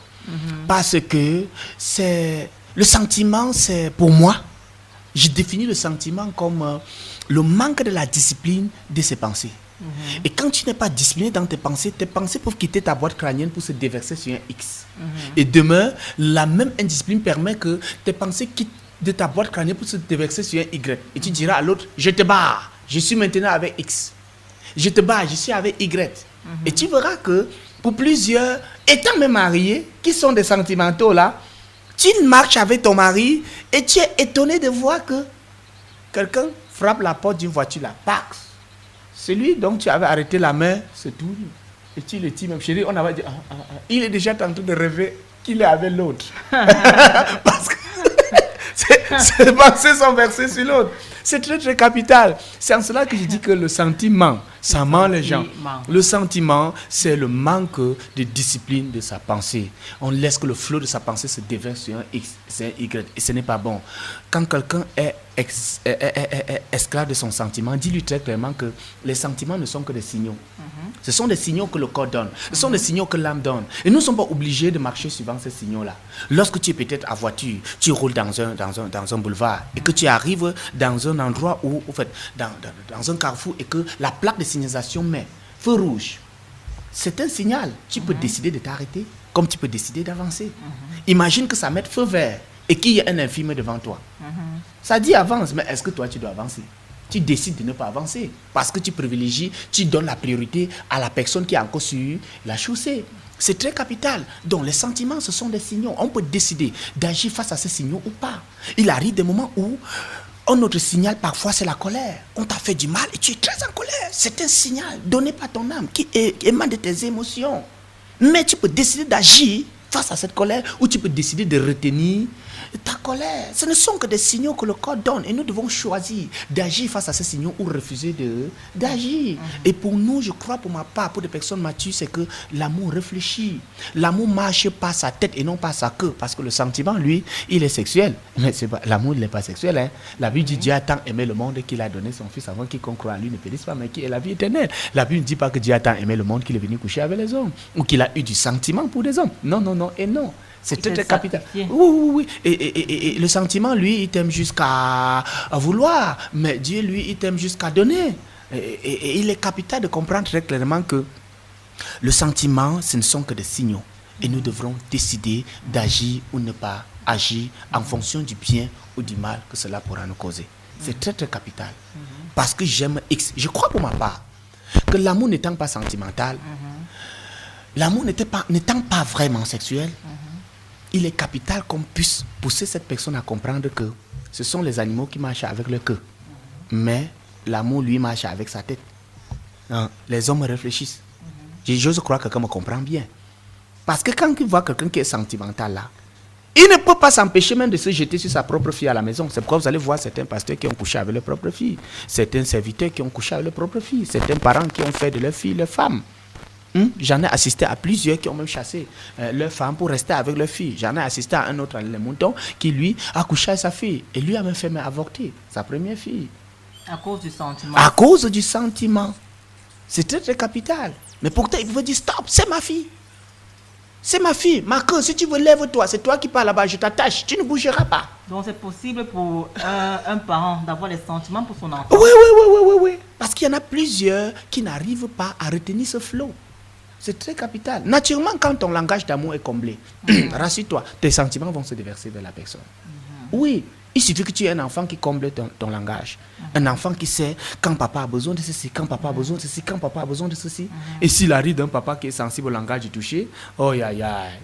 Parce que le sentiment, c'est pour moi, je définis le sentiment comme le manque de la discipline de ses pensées. Et quand tu n'es pas discipliné dans tes pensées peuvent quitter ta boîte crânienne pour se déverser sur un X. Et demain, la même indiscipline permet que tes pensées quittent de ta boîte crânienne pour se déverser sur un Y. Et tu diras à l'autre, je te barre, je suis maintenant avec X. Je te barre, je suis avec Y. Et tu verras que pour plusieurs, étant même mariés, qui sont des sentimentaux là, tu marches avec ton mari et tu es étonné de voir que quelqu'un frappe la porte d'une voiture là, pax. Celui dont tu avais arrêté la main se tourne et tu le dis même, chérie, on avait dit, il est déjà en train de rêver qu'il est avec l'autre. Parce que ses pensées sont versées sur l'autre. C'est très, très capital. C'est en cela que je dis que le sentiment, ça ment les gens. Le sentiment, c'est le manque de discipline de sa pensée. On laisse que le flot de sa pensée se déverse sur un X, c'est un Y, et ce n'est pas bon. Quand quelqu'un est esclave de son sentiment, dis-lui très clairement que les sentiments ne sont que des signaux. Ce sont des signaux que le corps donne. Ce sont des signaux que l'âme donne. Et nous ne sommes pas obligés de marcher suivant ces signaux-là. Lorsque tu es peut-être à voiture, tu roules dans un boulevard et que tu arrives dans un endroit où, en fait, dans un carrefour et que la plaque de signalisation met feu rouge, c'est un signal. Tu peux décider de t'arrêter comme tu peux décider d'avancer. Imagine que ça mette feu vert et qu'il y a un infirme devant toi. Ça dit avance, mais est-ce que toi tu dois avancer? Tu décides de ne pas avancer parce que tu privilégies, tu donnes la priorité à la personne qui est encore sur la chaussée. C'est très capital. Donc les sentiments, ce sont des signaux. On peut décider d'agir face à ces signaux ou pas. Il arrive des moments où un autre signal, parfois, c'est la colère. On t'a fait du mal et tu es très en colère. C'est un signal donné par ton âme qui émane de tes émotions. Mais tu peux décider d'agir face à cette colère ou tu peux décider de retenir ta colère. Ce ne sont que des signaux que le corps donne et nous devons choisir d'agir face à ces signaux ou refuser d'agir. Et pour nous, je crois pour ma part, pour des personnes matures, c'est que l'amour réfléchit. L'amour marche par sa tête et non par sa queue, parce que le sentiment, lui, il est sexuel. Mais l'amour, il n'est pas sexuel. Hein. La Bible dit Dieu a tant aimé le monde qu'il a donné son Fils avant quiconque croit en lui ne périsse pas, mais qui est la vie éternelle. La Bible ne dit pas que Dieu a tant aimé le monde qu'il est venu coucher avec les hommes ou qu'il a eu du sentiment pour des hommes. Non, non, non et non. C'est très, très capital. Oui. Et le sentiment, lui, il t'aime jusqu'à vouloir. Mais Dieu, lui, il t'aime jusqu'à donner. Et il est capital de comprendre très clairement que le sentiment, ce ne sont que des signaux. Et nous devrons décider d'agir ou ne pas agir en fonction du bien ou du mal que cela pourra nous causer. C'est très, très capital. Parce que j'aime X. Je crois pour ma part que l'amour n'étant pas sentimental, l'amour n'étant pas vraiment sexuel, il est capital qu'on puisse pousser cette personne à comprendre que ce sont les animaux qui marchent avec leur queue. Mais l'amour, lui, marche avec sa tête. Hein? Les hommes réfléchissent. J'ose croire que quelqu'un me comprend bien. Parce que quand il voit quelqu'un qui est sentimental là, il ne peut pas s'empêcher même de se jeter sur sa propre fille à la maison. C'est pourquoi vous allez voir certains pasteurs qui ont couché avec leur propre fille, certains serviteurs qui ont couché avec leur propre fille, certains parents qui ont fait de leur fille leur femme. J'en ai assisté à plusieurs qui ont même chassé leur femme pour rester avec leur fille. J'en ai assisté à un autre, les moutons, qui lui a couché avec sa fille. Et lui a même fait avorter sa première fille.
À cause du sentiment.
À cause du sentiment. C'est très, très capital. Mais pourtant, il pouvait dire stop, c'est ma fille. C'est ma fille. Marco, si tu veux, lève-toi. C'est toi qui parles là-bas, je t'attache. Tu ne bougeras pas.
Donc c'est possible pour un parent d'avoir des sentiments pour son enfant.
Oui. Parce qu'il y en a plusieurs qui n'arrivent pas à retenir ce flot. C'est très capital. Naturellement, quand ton langage d'amour est comblé, rassure-toi, tes sentiments vont se déverser vers la personne. Oui, il suffit que tu aies un enfant qui comble ton langage. Un enfant qui sait quand papa a besoin de ceci, quand papa a besoin de ceci, quand papa a besoin de ceci. Et s'il arrive d'un papa qui est sensible au langage du toucher,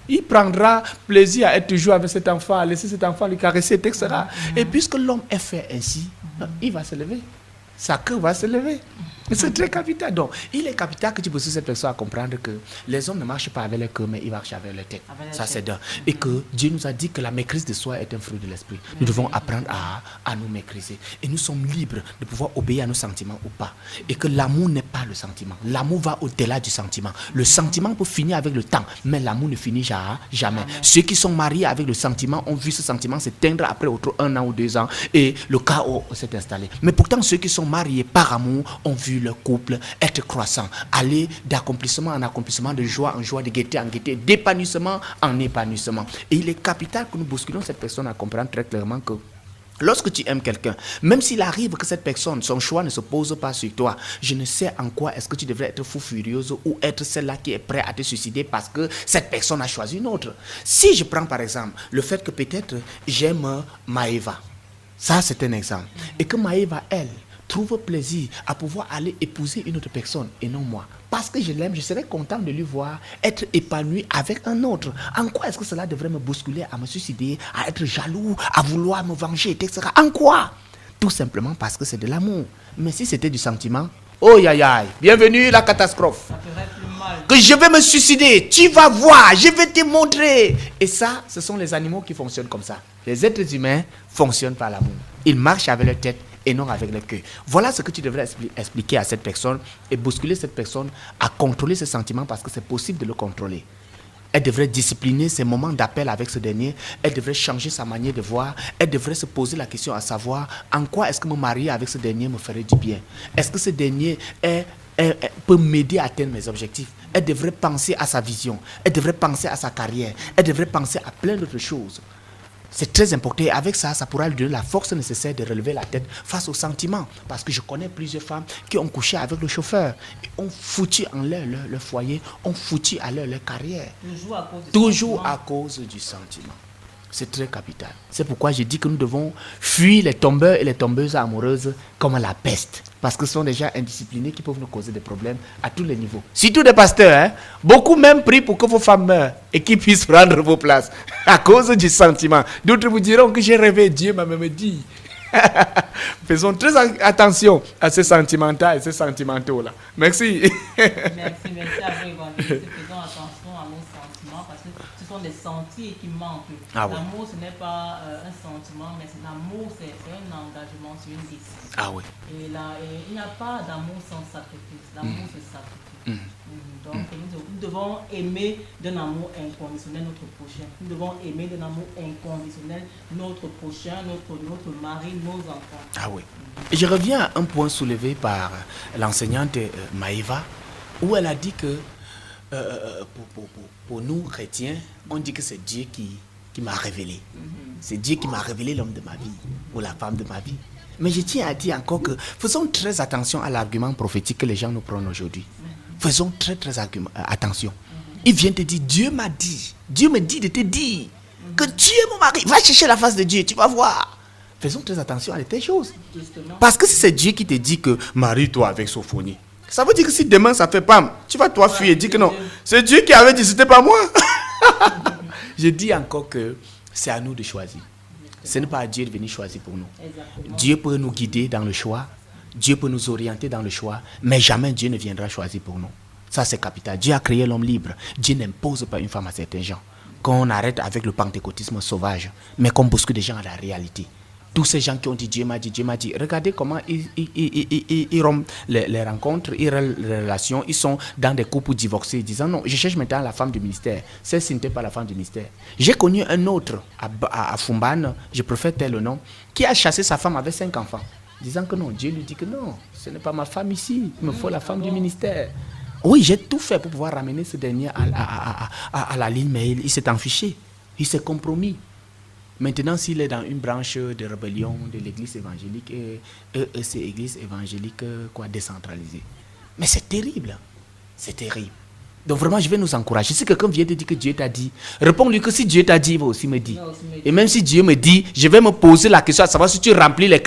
il prendra plaisir à être toujours avec cet enfant, à laisser cet enfant lui caresser, etc. Et puisque l'homme est fait ainsi, il va se lever. Sa queue va se lever. C'est très capital. Donc, il est capital que tu pousses cette personne à comprendre que les hommes ne marchent pas avec leur queue, mais ils marchent avec leur tête. Ça, c'est d'un. Et que Dieu nous a dit que la maîtrise de soi est un fruit de l'esprit. Nous devons apprendre à nous maîtriser. Et nous sommes libres de pouvoir obéir à nos sentiments ou pas. Et que l'amour n'est pas le sentiment. L'amour va au-delà du sentiment. Le sentiment peut finir avec le temps, mais l'amour ne finit jamais. Ceux qui sont mariés avec le sentiment ont vu ce sentiment s'éteindre après 1 an ou 2 ans et le chaos s'est installé. Mais pourtant, ceux qui sont mariés par amour ont vu leur couple être croissant, aller d'accomplissement en accomplissement, de joie en joie, de gaieté en gaieté, d'épanouissement en épanouissement. Et il est capital que nous bousculons cette personne à comprendre très clairement que lorsque tu aimes quelqu'un, même s'il arrive que cette personne, son choix ne se pose pas sur toi, je ne sais en quoi est-ce que tu devrais être fou furieuse ou être celle-là qui est prête à te suicider parce que cette personne a choisi une autre. Si je prends par exemple le fait que peut-être j'aime Maëva, ça c'est un exemple, et que Maëva, elle, trouve plaisir à pouvoir aller épouser une autre personne et non moi. Parce que je l'aime, je serais content de lui voir être épanoui avec un autre. En quoi est-ce que cela devrait me bousculer à me suicider, à être jaloux, à vouloir me venger, etc. En quoi? Tout simplement parce que c'est de l'amour. Mais si c'était du sentiment, bienvenue la catastrophe.
Ça ferait plus mal.
Que je vais me suicider, tu vas voir, je vais te montrer. Et ça, ce sont les animaux qui fonctionnent comme ça. Les êtres humains fonctionnent par l'amour. Ils marchent avec leur tête et non avec le cœur. Voilà ce que tu devrais expliquer à cette personne et bousculer cette personne à contrôler ses sentiments parce que c'est possible de le contrôler. Elle devrait discipliner ses moments d'appel avec ce dernier. Elle devrait changer sa manière de voir. Elle devrait se poser la question à savoir en quoi est-ce que me marier avec ce dernier me ferait du bien. Est-ce que ce dernier peut m'aider à atteindre mes objectifs. Elle devrait penser à sa vision. Elle devrait penser à sa carrière. Elle devrait penser à plein d'autres choses. C'est très important. Et avec ça, ça pourra lui donner la force nécessaire de relever la tête face aux sentiments. Parce que je connais plusieurs femmes qui ont couché avec le chauffeur. Et ont foutu en l'air leur foyer, ont foutu à l'air leur carrière. Toujours à cause du sentiment. C'est très capital. C'est pourquoi je dis que nous devons fuir les tombeurs et les tombeuses amoureuses comme la peste. Parce que ce sont des gens indisciplinés qui peuvent nous causer des problèmes à tous les niveaux. Surtout des pasteurs. Hein? Beaucoup même prient pour que vos femmes meurent et qu'ils puissent prendre vos places à cause du sentiment. D'autres vous diront que j'ai rêvé, Dieu m'a même dit. Faisons très attention à ces sentiments et ces sentimentaux-là. Merci.
Merci à vous, évangéliste. Faisons attention à nos sentiments parce que ce sont des sentiers qui manquent.
Ah oui.
L'amour, ce n'est pas un sentiment, mais l'amour, c'est un engagement, c'est une décision.
Ah oui.
Et là, il n'y a pas d'amour sans sacrifice. L'amour se sacrifie. Donc, nous devons aimer d'un amour inconditionnel notre prochain. Nous devons aimer d'un amour inconditionnel notre prochain, notre mari, nos enfants.
Ah oui. Et je reviens à un point soulevé par l'enseignante Maïva, où elle a dit que pour nous chrétiens, on dit que c'est Dieu qui m'a révélé. C'est Dieu qui m'a révélé l'homme de ma vie ou la femme de ma vie. Mais je tiens à dire encore que faisons très attention à l'argument prophétique que les gens nous prennent aujourd'hui. Faisons très attention. Il vient te dire, Dieu m'a dit, Dieu me dit de te dire que Dieu est mon mari. Va chercher la face de Dieu, tu vas voir. Faisons très attention à de telles choses.
Justement.
Parce que si c'est Dieu qui te dit que marie-toi avec Sophonie, ça veut dire que si demain ça fait pam, tu vas toi fuir et dire que non, c'est Dieu qui avait dit, c'était pas moi. Je dis encore que c'est à nous de choisir. Ce n'est pas à Dieu de venir choisir pour nous.
Exactement.
Dieu peut nous guider dans le choix, Dieu peut nous orienter dans le choix, mais jamais Dieu ne viendra choisir pour nous. Ça, c'est capital. Dieu a créé l'homme libre. Dieu n'impose pas une femme à certains gens. Qu'on arrête avec le pentecôtisme sauvage, mais qu'on bouscule des gens à la réalité. Tous ces gens qui ont dit Dieu m'a dit, regardez comment ils rompent les rencontres, les relations, ils sont dans des couples divorcés, disant non, je cherche maintenant la femme du ministère. Celle-ci n'était pas la femme du ministère. J'ai connu un autre à Fumban, je préfère tel nom, qui a chassé sa femme avec 5 enfants, disant que non, Dieu lui dit que non, ce n'est pas ma femme ici, il me faut la femme du ministère. Oui, j'ai tout fait pour pouvoir ramener ce dernier à la ligne, mais il s'est enfiché, il s'est compromis. Maintenant, s'il est dans une branche de rébellion de l'église évangélique, c'est l'église évangélique décentralisée. Mais c'est terrible. C'est terrible. Donc vraiment, je vais nous encourager. Si quelqu'un vient te dire que Dieu t'a dit, réponds-lui que si Dieu t'a dit, il va aussi me dire. Et même si Dieu me dit, je vais me poser la question à savoir si tu remplis les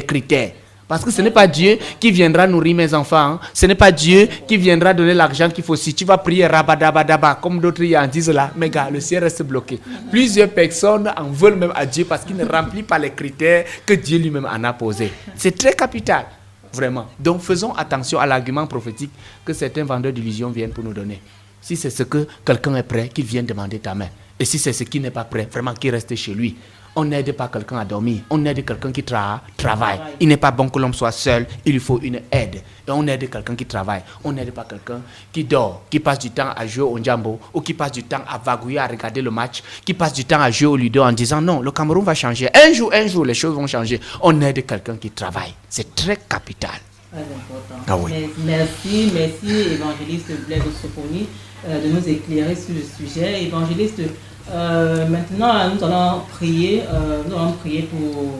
critères. Parce que ce n'est pas Dieu qui viendra nourrir mes enfants. Hein. Ce n'est pas Dieu qui viendra donner l'argent qu'il faut. Si tu vas prier rabadabadaba, comme d'autres y en disent là, mais gars, le ciel reste bloqué. Plusieurs personnes en veulent même à Dieu parce qu'il ne remplit pas les critères que Dieu lui-même en a posés. C'est très capital, vraiment. Donc faisons attention à l'argument prophétique que certains vendeurs de vision viennent pour nous donner. Si c'est ce que quelqu'un est prêt, qu'il vienne demander ta main. Et si c'est ce qui n'est pas prêt, vraiment qu'il reste chez lui. On n'aide pas quelqu'un à dormir, on aide quelqu'un qui travaille. Il n'est pas bon que l'homme soit seul, il lui faut une aide. Et on aide quelqu'un qui travaille, on n'aide pas quelqu'un qui dort, qui passe du temps à jouer au njambo, ou qui passe du temps à vagouiller, à regarder le match, qui passe du temps à jouer au ludo en disant non, le Cameroun va changer. Un jour, les choses vont changer. On aide quelqu'un qui travaille. C'est très capital.
Très important.
Ah oui.
Merci, évangéliste Blaise Sophonie, de nous éclairer sur le sujet. Évangéliste, maintenant, nous allons prier pour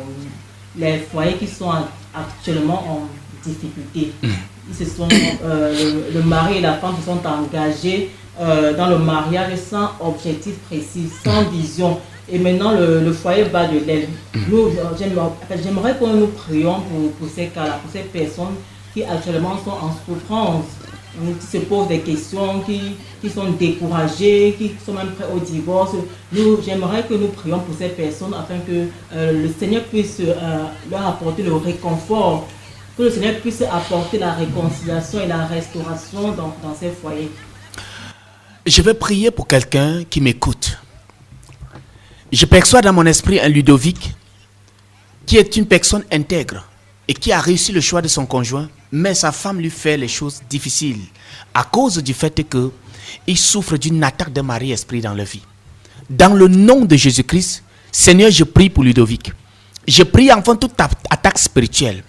les foyers qui sont actuellement en difficulté. Ils se sont, le mari et la femme se sont engagés dans le mariage sans objectif précis, sans vision. Et maintenant, le foyer bat de l'aile. J'aimerais que nous prions pour ces cas-là, pour ces personnes qui actuellement sont en souffrance, qui se posent des questions, qui sont découragées, qui sont même prêts au divorce. J'aimerais que nous prions pour ces personnes afin que le Seigneur puisse leur apporter le réconfort, que le Seigneur puisse apporter la réconciliation et la restauration dans ces foyers.
Je vais prier pour quelqu'un qui m'écoute. Je perçois dans mon esprit un Ludovic qui est une personne intègre, et qui a réussi le choix de son conjoint, mais sa femme lui fait les choses difficiles à cause du fait qu'il souffre d'une attaque de Marie-Esprit dans leur vie. Dans le nom de Jésus-Christ, Seigneur, je prie pour Ludovic. Je prie enfin toute attaque spirituelle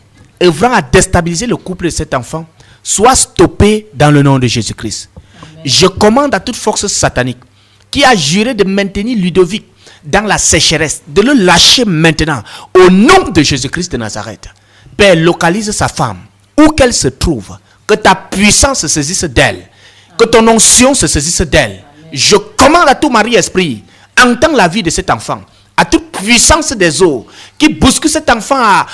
œuvrant à déstabiliser le couple de cet enfant soit stoppée dans le nom de Jésus-Christ. Amen. Je commande à toute force satanique qui a juré de maintenir Ludovic dans la sécheresse, de le lâcher maintenant au nom de Jésus-Christ de Nazareth. Père, localise sa femme où qu'elle se trouve, que ta puissance se saisisse d'elle, que ton onction se saisisse d'elle. Amen. Je commande à tout mari-esprit, entends la vie de cet enfant, à toute puissance des eaux qui bouscule cet enfant à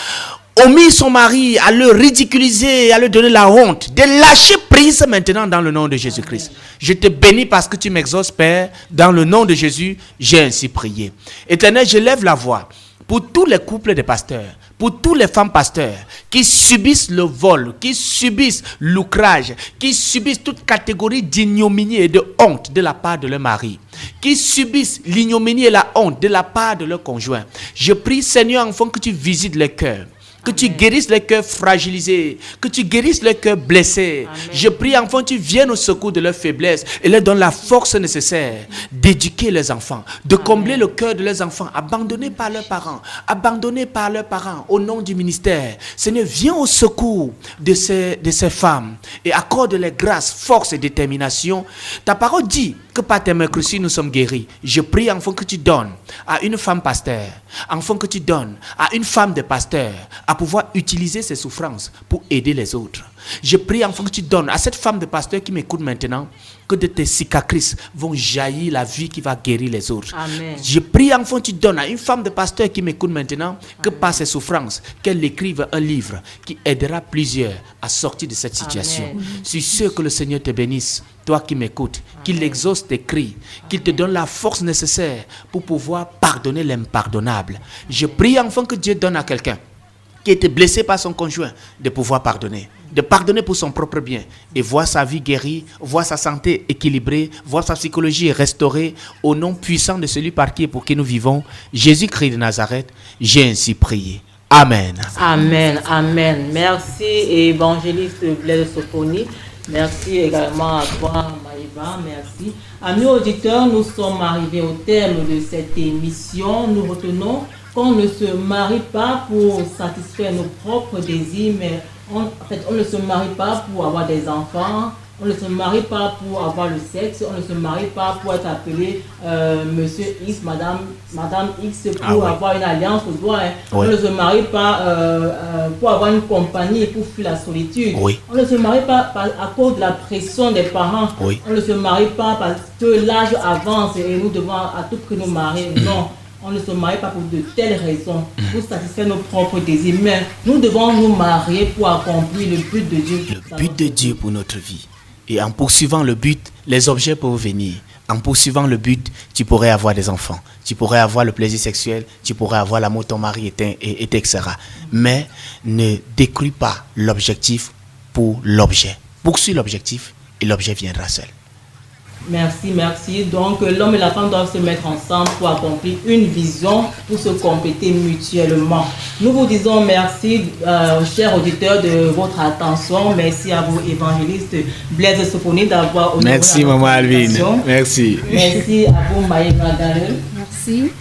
omis son mari, à le ridiculiser, à lui donner la honte, de lâcher prise maintenant dans le nom de Jésus-Christ. Amen. Je te bénis parce que tu m'exauces, Père. Dans le nom de Jésus, j'ai ainsi prié. Éternel, je lève la voix pour tous les couples de pasteurs, pour toutes les femmes pasteurs qui subissent le vol, qui subissent l'outrage, qui subissent toute catégorie d'ignominie et de honte de la part de leur mari, qui subissent l'ignominie et la honte de la part de leur conjoint. Je prie, Seigneur, enfant, que tu visites les cœurs, que tu guérisses les cœurs fragilisés, que tu guérisses les cœurs blessés. Amen. Je prie, enfant, tu viennes au secours de leurs faiblesses et leur donne la force nécessaire d'éduquer les enfants, de combler le cœur de leurs enfants, abandonnés par leurs parents, au nom du ministère. Seigneur, viens au secours de ces femmes et accorde-les grâce, force et détermination. Ta parole dit que par tes mains crucifiées, nous sommes guéris. Je prie, enfant, que tu donnes à une femme pasteur, enfant, que tu donnes à une femme de pasteur, à pouvoir utiliser ses souffrances pour aider les autres. Je prie, enfant, que tu donnes à cette femme de pasteur qui m'écoute maintenant, que de tes cicatrices vont jaillir la vie qui va guérir les autres. Amen. Je prie, enfant, tu donnes à une femme de pasteur qui m'écoute maintenant, que par ses souffrances, qu'elle écrive un livre qui aidera plusieurs à sortir de cette situation. Amen. Je suis sûr que le Seigneur te bénisse, toi qui m'écoutes, qu'il exauce tes cris, qu'il te donne la force nécessaire pour pouvoir pardonner l'impardonnable. Je prie, enfant, que Dieu donne à quelqu'un qui était blessé par son conjoint, de pouvoir pardonner pour son propre bien et voir sa vie guérie, voir sa santé équilibrée, voir sa psychologie restaurée au nom puissant de celui par qui et pour qui nous vivons, Jésus-Christ de Nazareth. J'ai ainsi prié. Amen.
Amen. Amen. Merci, évangéliste Blaise Sophonie. Merci également à toi, Maïva. Merci. Amis auditeurs, nous sommes arrivés au terme de cette émission. Nous retenons qu'on ne se marie pas pour satisfaire nos propres désirs, mais on ne se marie pas pour avoir des enfants, on ne se marie pas pour avoir le sexe, on ne se marie pas pour être appelé Monsieur X, Madame X, pour avoir une alliance au doigt. Hein. On ne se marie pas pour avoir une compagnie et pour fuir la solitude. On ne se marie pas à cause de la pression des parents. On ne se marie pas parce que l'âge avance et nous devons à tout prix nous marier. Non. On ne se marie pas pour de telles raisons, pour satisfaire nos propres désirs, mais nous devons nous marier pour accomplir le but de Dieu.
Le but de Dieu pour notre vie. Et en poursuivant le but, les objets peuvent venir. En poursuivant le but, tu pourrais avoir des enfants, tu pourrais avoir le plaisir sexuel, tu pourrais avoir l'amour de ton mari, etc. Mais ne détruis pas l'objectif pour l'objet. Poursuis l'objectif et l'objet viendra seul.
Merci, merci. Donc, l'homme et la femme doivent se mettre ensemble pour accomplir une vision, pour se compléter mutuellement. Nous vous disons merci, chers auditeurs, de votre attention. Merci à vous, évangéliste Blaise Sophonie, d'avoir honoré.
Merci, maman Alvin. Merci.
Merci à vous, Maïva Galel.
Merci.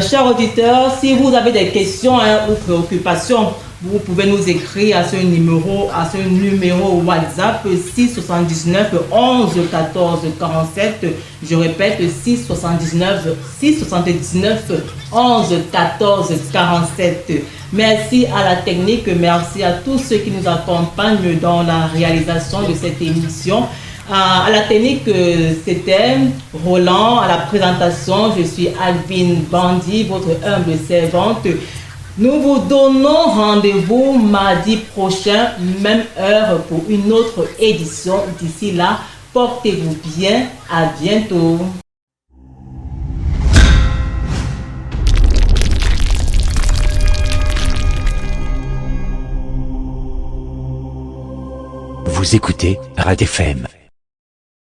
Chers auditeurs, si vous avez des questions ou préoccupations, vous pouvez nous écrire à ce numéro WhatsApp 679 11 14 47. Je répète 679 11 14 47. Merci à la technique, merci à tous ceux qui nous accompagnent dans la réalisation de cette émission. À la technique, c'était Roland. À la présentation, je suis Alvin Bandi, votre humble servante. Nous vous donnons rendez-vous mardi prochain, même heure, pour une autre édition. D'ici là, portez-vous bien. À bientôt.
Vous écoutez RAD FM.